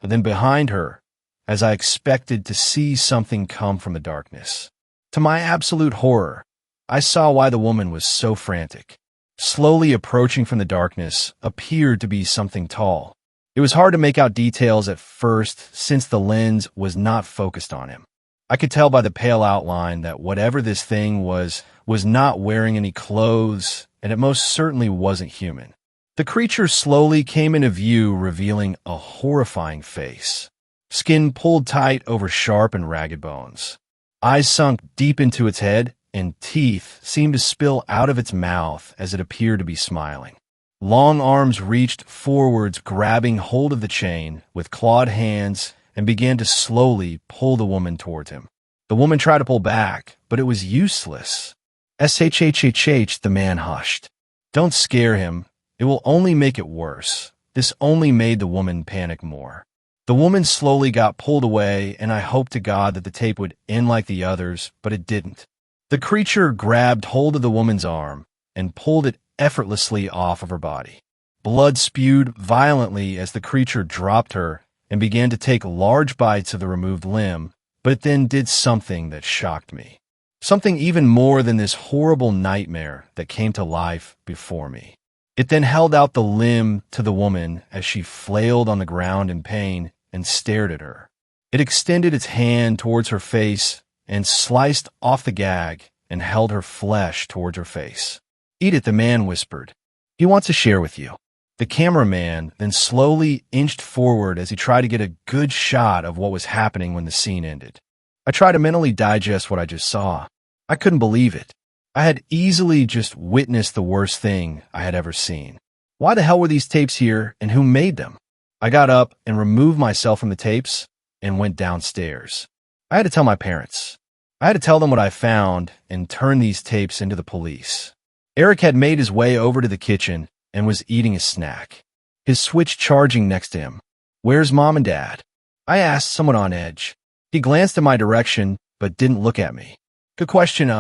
and then behind her, as I expected to see something come from the darkness. To my absolute horror, I saw why the woman was so frantic. Slowly approaching from the darkness appeared to be something tall. It was hard to make out details at first since the lens was not focused on him. I could tell by the pale outline that whatever this thing was not wearing any clothes, and it most certainly wasn't human. The creature slowly came into view, revealing a horrifying face. Skin pulled tight over sharp and ragged bones. Eyes sunk deep into its head, and teeth seemed to spill out of its mouth as it appeared to be smiling. Long arms reached forwards, grabbing hold of the chain with clawed hands, and began to slowly pull the woman toward him. The woman tried to pull back, but it was useless. "Shhhh," the man hushed. "Don't scare him. It will only make it worse." This only made the woman panic more. The woman slowly got pulled away, and I hoped to God that the tape would end like the others, but it didn't. The creature grabbed hold of the woman's arm and pulled it effortlessly off of her body. Blood spewed violently as the creature dropped her and began to take large bites of the removed limb, but it then did something that shocked me. Something even more than this horrible nightmare that came to life before me. It then held out the limb to the woman as she flailed on the ground in pain and stared at her. It extended its hand towards her face and sliced off the gag and held her flesh towards her face. "Eat it," the man whispered. "He wants to share with you." The cameraman then slowly inched forward as he tried to get a good shot of what was happening when the scene ended. I tried to mentally digest what I just saw. I couldn't believe it. I had easily just witnessed the worst thing I had ever seen. Why the hell were these tapes here, and who made them? I got up and removed myself from the tapes and went downstairs. I had to tell my parents. I had to tell them what I found and turn these tapes into the police. Eric had made his way over to the kitchen and was eating a snack, his Switch charging next to him. "Where's Mom and Dad?" I asked, somewhat on edge. He glanced in my direction, but didn't look at me. "Good question,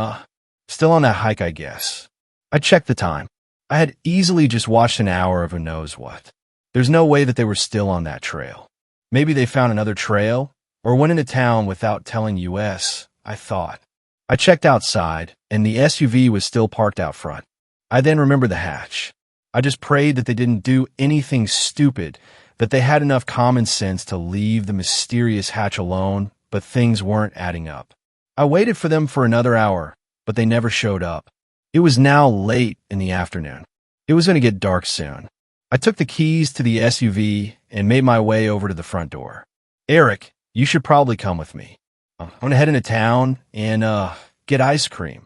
still on that hike, I guess." I checked the time. I had easily just watched an hour of who knows what. There's no way that they were still on that trail. Maybe they found another trail, or went into town without telling US, I thought. I checked outside, and the SUV was still parked out front. I then remembered the hatch. I just prayed that they didn't do anything stupid, that they had enough common sense to leave the mysterious hatch alone, but things weren't adding up. I waited for them for another hour, but they never showed up. It was now late in the afternoon. It was going to get dark soon. I took the keys to the SUV and made my way over to the front door. "Eric, you should probably come with me. I'm going to head into town and, get ice cream.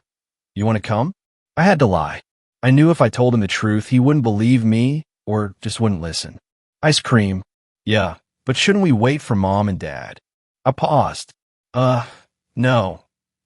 You want to come?" I had to lie. I knew if I told him the truth, he wouldn't believe me or just wouldn't listen. "Ice cream? Yeah, but shouldn't we wait for Mom and Dad?" I paused. No.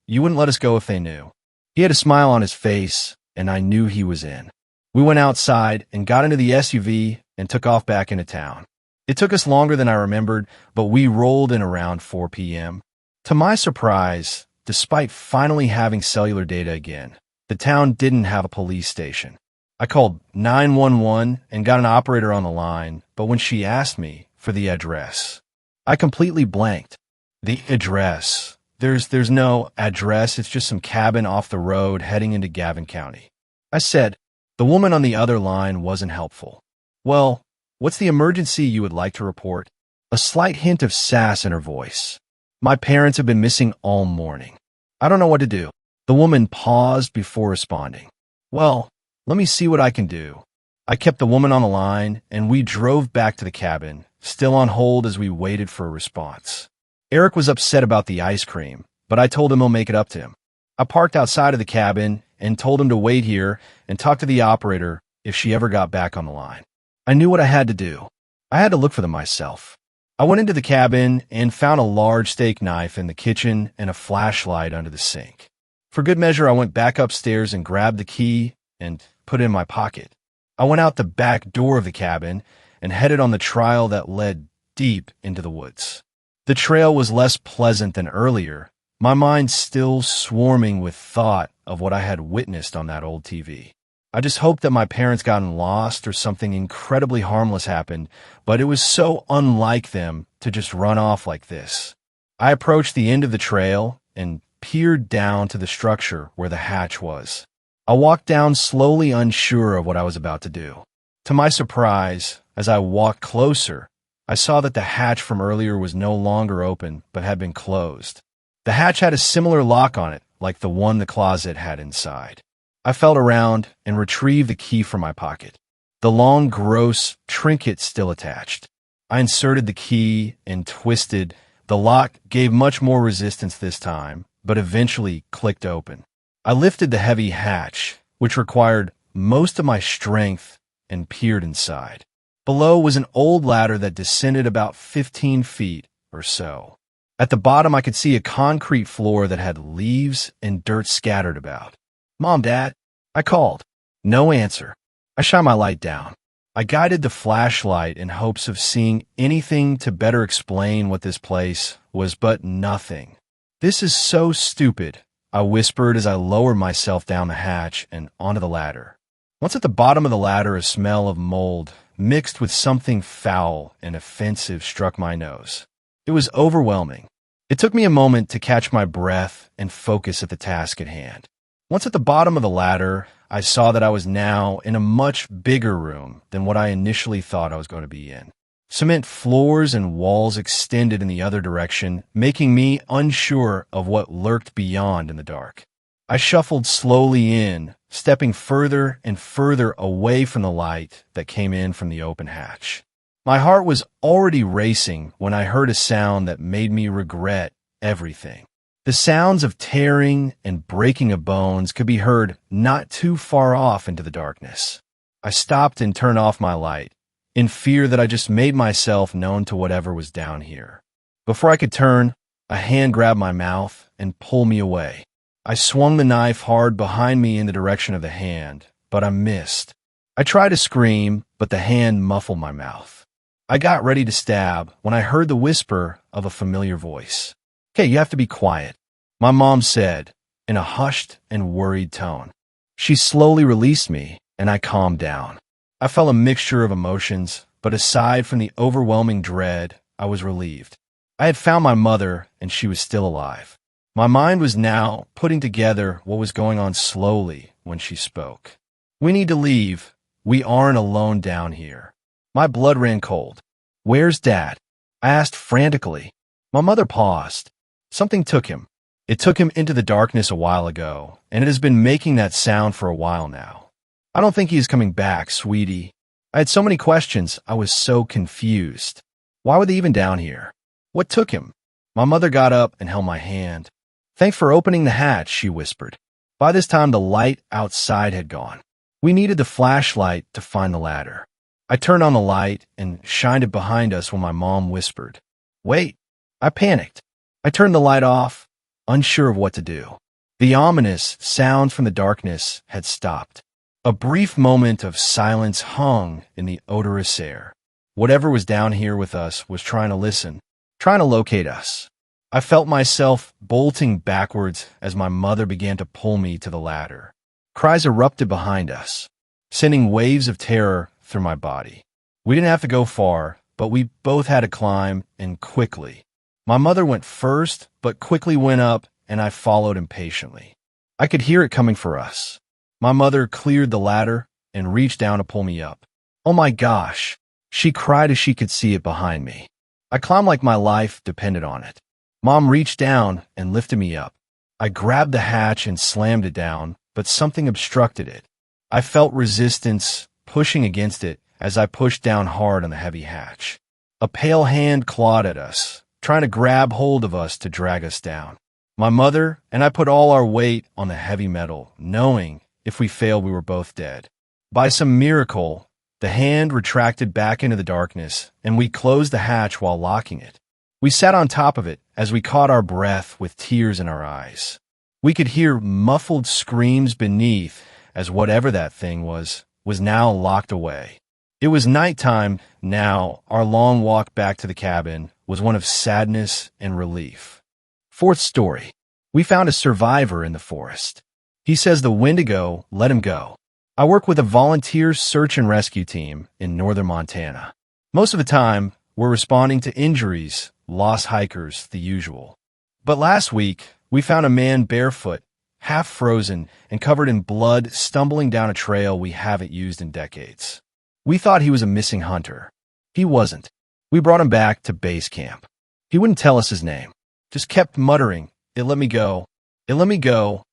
You wouldn't let us go if they knew." He had a smile on his face, and I knew he was in. We went outside and got into the SUV and took off back into town. It took us longer than I remembered, but we rolled in around 4 p.m. To my surprise, despite finally having cellular data again, the town didn't have a police station. I called 911 and got an operator on the line, but when she asked me for the address, I completely blanked. The address. There's no address, it's just some cabin off the road heading into Gavin County. I said. The woman on the other line wasn't helpful. "Well, what's the emergency you would like to report?" A slight hint of sass in her voice. "My parents have been missing all morning. I don't know what to do." The woman paused before responding. "Well, let me see what I can do." I kept the woman on the line, and we drove back to the cabin, still on hold as we waited for a response. Eric was upset about the ice cream, but I told him I'll make it up to him. I parked outside of the cabin and told him to wait here and talk to the operator if she ever got back on the line. I knew what I had to do. I had to look for them myself. I went into the cabin and found a large steak knife in the kitchen and a flashlight under the sink. For good measure, I went back upstairs and grabbed the key and put it in my pocket. I went out the back door of the cabin and headed on the trail that led deep into the woods. The trail was less pleasant than earlier, my mind still swarming with thought of what I had witnessed on that old TV. I just hoped that my parents gotten lost or something incredibly harmless happened, but it was so unlike them to just run off like this. I approached the end of the trail and peered down to the structure where the hatch was. I walked down slowly, unsure of what I was about to do. To my surprise, as I walked closer, I saw that the hatch from earlier was no longer open, but had been closed. The hatch had a similar lock on it, like the one the closet had inside. I felt around and retrieved the key from my pocket. The the long, gross trinket still attached. I inserted the key and twisted. The lock gave much more resistance this time, but eventually clicked open. I lifted the heavy hatch, which required most of my strength, and peered inside. Below was an old ladder that descended about 15 feet or so. At the bottom, I could see a concrete floor that had leaves and dirt scattered about. "Mom, Dad," I called. No answer. I shined my light down. I guided the flashlight in hopes of seeing anything to better explain what this place was, but nothing. "This is so stupid," I whispered as I lowered myself down the hatch and onto the ladder. Once at the bottom of the ladder, a smell of mold, mixed with something foul and offensive, struck my nose. It was overwhelming. It took me a moment to catch my breath and focus at the task at hand. Once at the bottom of the ladder, I saw that I was now in a much bigger room than what I initially thought I was going to be in. Cement floors and walls extended in the other direction, making me unsure of what lurked beyond in the dark. I shuffled slowly in, stepping further and further away from the light that came in from the open hatch. My heart was already racing when I heard a sound that made me regret everything. The sounds of tearing and breaking of bones could be heard not too far off into the darkness. I stopped and turned off my light, in fear that I just made myself known to whatever was down here. Before I could turn, a hand grabbed my mouth and pulled me away. I swung the knife hard behind me in the direction of the hand, but I missed. I tried to scream, but the hand muffled my mouth. I got ready to stab when I heard the whisper of a familiar voice. "Okay, you have to be quiet," my mom said in a hushed and worried tone. She slowly released me, and I calmed down. I felt a mixture of emotions, but aside from the overwhelming dread, I was relieved. I had found my mother, and she was still alive. My mind was now putting together what was going on slowly when she spoke. "We need to leave. We aren't alone down here." My blood ran cold. "Where's Dad?" I asked frantically. My mother paused. "Something took him. It took him into the darkness a while ago, and it has been making that sound for a while now. I don't think he is coming back, sweetie." I had so many questions, I was so confused. Why were they even down here? What took him? My mother got up and held my hand. "Thanks for opening the hatch," she whispered. By this time, the light outside had gone. We needed the flashlight to find the ladder. I turned on the light and shined it behind us when my mom whispered, "Wait." I panicked. I turned the light off, unsure of what to do. The ominous sound from the darkness had stopped. A brief moment of silence hung in the odorous air. Whatever was down here with us was trying to listen, trying to locate us. I felt myself bolting backwards as my mother began to pull me to the ladder. Cries erupted behind us, sending waves of terror through my body. We didn't have to go far, but we both had to climb, and quickly. My mother went first, but quickly went up, and I followed impatiently. I could hear it coming for us. My mother cleared the ladder and reached down to pull me up. "Oh my gosh," she cried as she could see it behind me. I climbed like my life depended on it. Mom reached down and lifted me up. I grabbed the hatch and slammed it down, but something obstructed it. I felt resistance pushing against it as I pushed down hard on the heavy hatch. A pale hand clawed at us, trying to grab hold of us to drag us down. My mother and I put all our weight on the heavy metal, knowing if we failed, we were both dead. By some miracle, the hand retracted back into the darkness, and we closed the hatch while locking it. We sat on top of it as we caught our breath with tears in our eyes. We could hear muffled screams beneath as whatever that thing was now locked away. It was nighttime now. Our long walk back to the cabin was one of sadness and relief. Fourth story. We found a survivor in the forest. He says the Wendigo let him go. I work with a volunteer search and rescue team in northern Montana. Most of the time, we're responding to injuries, lost hikers, the usual. But last week, we found a man barefoot, half frozen, and covered in blood stumbling down a trail we haven't used in decades. We thought he was a missing hunter. He wasn't. We brought him back to base camp. He wouldn't tell us his name, just kept muttering, "It let me go. It let me go,"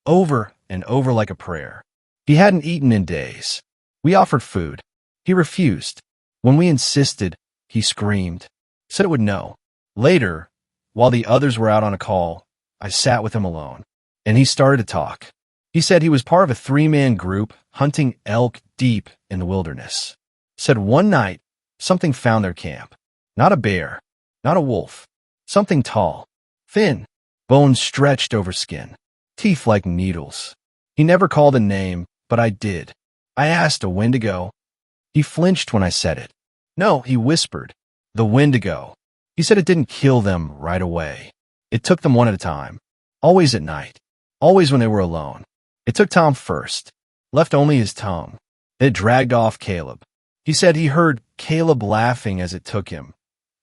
over and over like a prayer. He hadn't eaten in days. We offered food. He refused. When we insisted, he screamed, said it would no. Later, while the others were out on a call, I sat with him alone, and he started to talk. He said he was part of a 3-man group hunting elk deep in the wilderness. Said one night, something found their camp. Not a bear, not a wolf, something tall, thin, bones stretched over skin, teeth like needles. He never called a name, but I did. I asked, a Wendigo? He flinched when I said it. No, he whispered, the Wendigo. He said it didn't kill them right away. It took them one at a time, always at night, always when they were alone. It took Tom first, left only his tongue. It dragged off Caleb. He said he heard Caleb laughing as it took him,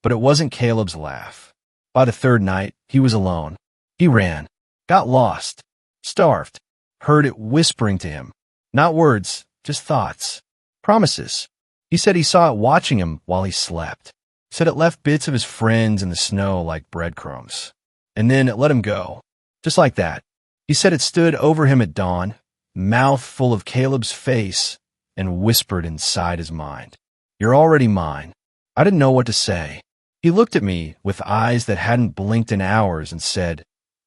but it wasn't Caleb's laugh. By the third night, he was alone. He ran, got lost, starved, heard it whispering to him. Not words, just thoughts, promises. He said he saw it watching him while he slept. Said it left bits of his friends in the snow like breadcrumbs. And then it let him go, just like that. He said it stood over him at dawn, mouth full of Caleb's face, and whispered inside his mind, "You're already mine." I didn't know what to say. He looked at me with eyes that hadn't blinked in hours and said,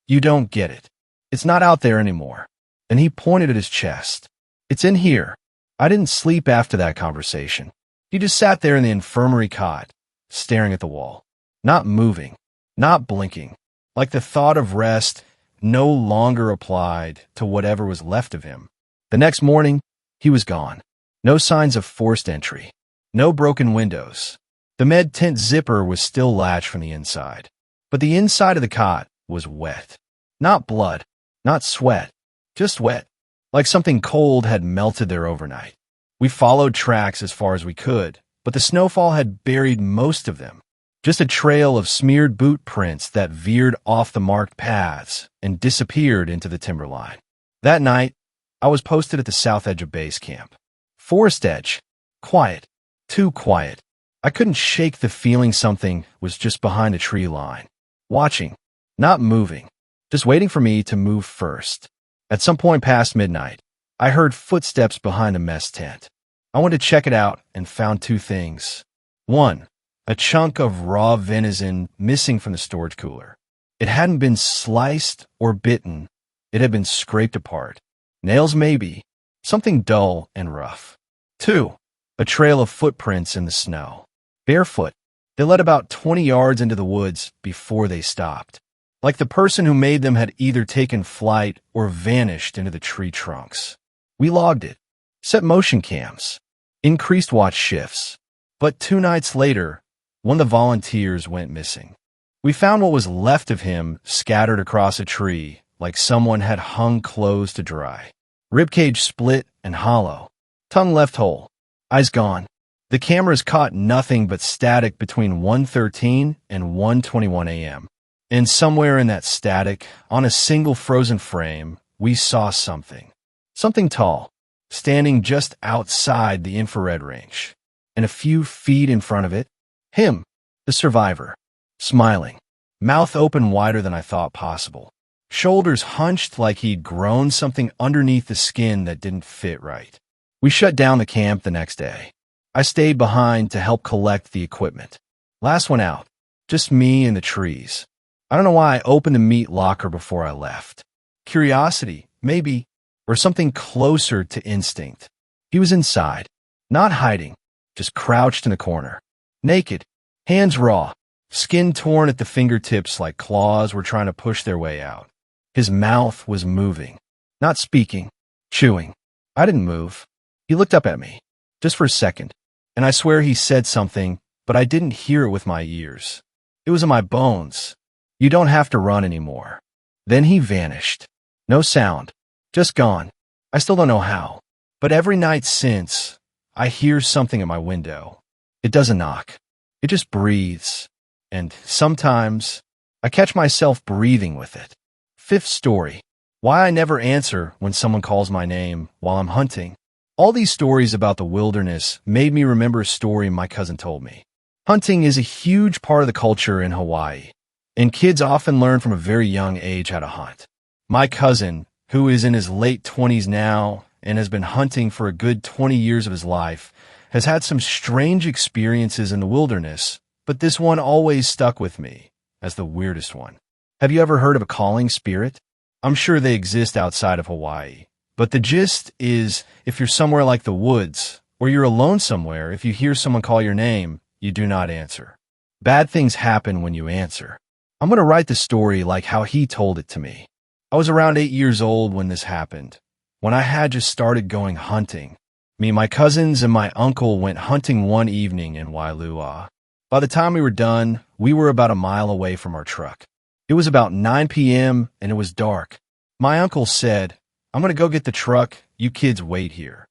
"You don't get it. It's not out there anymore." And he pointed at his chest. "It's in here." I didn't sleep after that conversation. He just sat there in the infirmary cot, staring at the wall, not moving, not blinking, like the thought of rest no longer applied to whatever was left of him. The next morning, he was gone. No signs of forced entry. No broken windows. The med tent zipper was still latched from the inside. But the inside of the cot was wet. Not blood, not sweat, just wet, like something cold had melted there overnight. We followed tracks as far as we could, but the snowfall had buried most of them. Just a trail of smeared boot prints that veered off the marked paths and disappeared into the timberline. That night, I was posted at the south edge of base camp. Forest edge. Quiet. Too quiet. I couldn't shake the feeling something was just behind a tree line. Watching. Not moving. Just waiting for me to move first. At some point past midnight, I heard footsteps behind the mess tent. I went to check it out and found two things. One, a chunk of raw venison missing from the storage cooler. It hadn't been sliced or bitten. It had been scraped apart. Nails maybe. Something dull and rough. Two, a trail of footprints in the snow. Barefoot. They led about 20 yards into the woods before they stopped. Like the person who made them had either taken flight or vanished into the tree trunks. We logged it. Set motion cams. Increased watch shifts. But 2 nights later, one of the volunteers went missing. We found what was left of him scattered across a tree, like someone had hung clothes to dry. Ribcage split and hollow. Tongue left whole. Eyes gone. The cameras caught nothing but static between 1:13 and 1:21 a.m. And somewhere in that static, on a single frozen frame, we saw something. Something tall, standing just outside the infrared range. And a few feet in front of it, him, the survivor, smiling, mouth open wider than I thought possible, shoulders hunched like he'd grown something underneath the skin that didn't fit right. We shut down the camp the next day. I stayed behind to help collect the equipment. Last one out, just me and the trees. I don't know why I opened the meat locker before I left. Curiosity, maybe, or something closer to instinct. He was inside, not hiding, just crouched in the corner. Naked, hands raw, skin torn at the fingertips like claws were trying to push their way out. His mouth was moving, not speaking, chewing. I didn't move. He looked up at me, just for a second, and I swear he said something, but I didn't hear it with my ears. It was in my bones. You don't have to run anymore. Then he vanished. No sound. Just gone. I still don't know how. But every night since, I hear something at my window. It doesn't knock. It just breathes. And sometimes, I catch myself breathing with it. Fifth story. Why I never answer when someone calls my name while I'm hunting. All these stories about the wilderness made me remember a story my cousin told me. Hunting is a huge part of the culture in Hawaii, and kids often learn from a very young age how to hunt. My cousin, who is in his late 20s now and has been hunting for a good 20 years of his life, has had some strange experiences in the wilderness, but this one always stuck with me as the weirdest one. Have you ever heard of a calling spirit? I'm sure they exist outside of Hawaii, but the gist is if you're somewhere like the woods, or you're alone somewhere, if you hear someone call your name, you do not answer. Bad things happen when you answer. I'm going to write the story like how he told it to me. I was around 8 years old when this happened, when I had just started going hunting. Me, my cousins, and my uncle went hunting one evening in Wailua. By the time we were done, we were about a mile away from our truck. It was about 9 p.m. and it was dark. My uncle said, "I'm going to go get the truck. You kids wait here."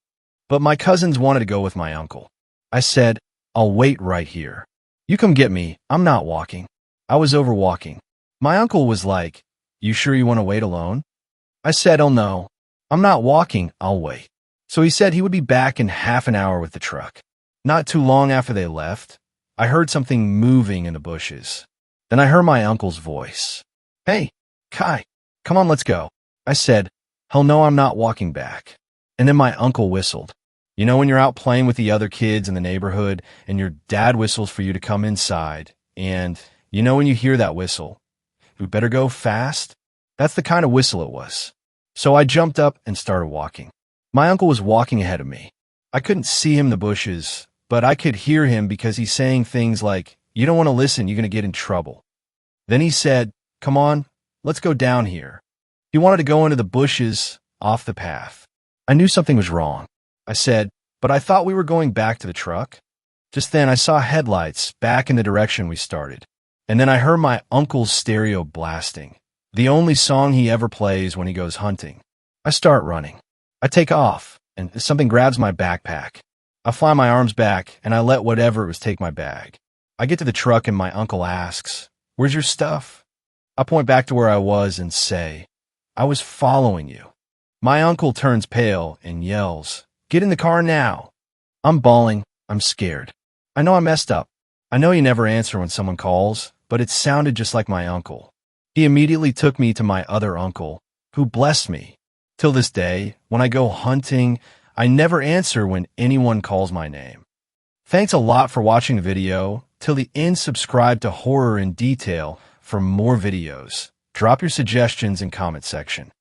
But my cousins wanted to go with my uncle. I said, "I'll wait right here. You come get me. I'm not walking." I was over walking. My uncle was like, "You sure you want to wait alone?" I said, "Oh no, I'm not walking. I'll wait." So he said he would be back in half an hour with the truck. Not too long after they left, I heard something moving in the bushes. Then I heard my uncle's voice. "Hey, Kai, come on, let's go." I said, "Hell no, I'm not walking back." And then my uncle whistled. You know when you're out playing with the other kids in the neighborhood and your dad whistles for you to come inside, and you know when you hear that whistle, we better go fast? That's the kind of whistle it was. So I jumped up and started walking. My uncle was walking ahead of me. I couldn't see him in the bushes, but I could hear him because he's saying things like, "You don't want to listen, you're going to get in trouble." Then he said, "Come on, let's go down here." He wanted to go into the bushes off the path. I knew something was wrong. I said, "But I thought we were going back to the truck." Just then I saw headlights back in the direction we started. And then I heard my uncle's stereo blasting, the only song he ever plays when he goes hunting. I start running. I take off, and something grabs my backpack. I fly my arms back, and I let whatever it was take my bag. I get to the truck, and my uncle asks, "Where's your stuff?" I point back to where I was and say, "I was following you." My uncle turns pale and yells, "Get in the car now." I'm bawling. I'm scared. I know I messed up. I know you never answer when someone calls, but it sounded just like my uncle. He immediately took me to my other uncle, who blessed me. Till this day, when I go hunting, I never answer when anyone calls my name. Thanks a lot for watching the video. Till the end, subscribe to Horror in Detail for more videos. Drop your suggestions in comment section.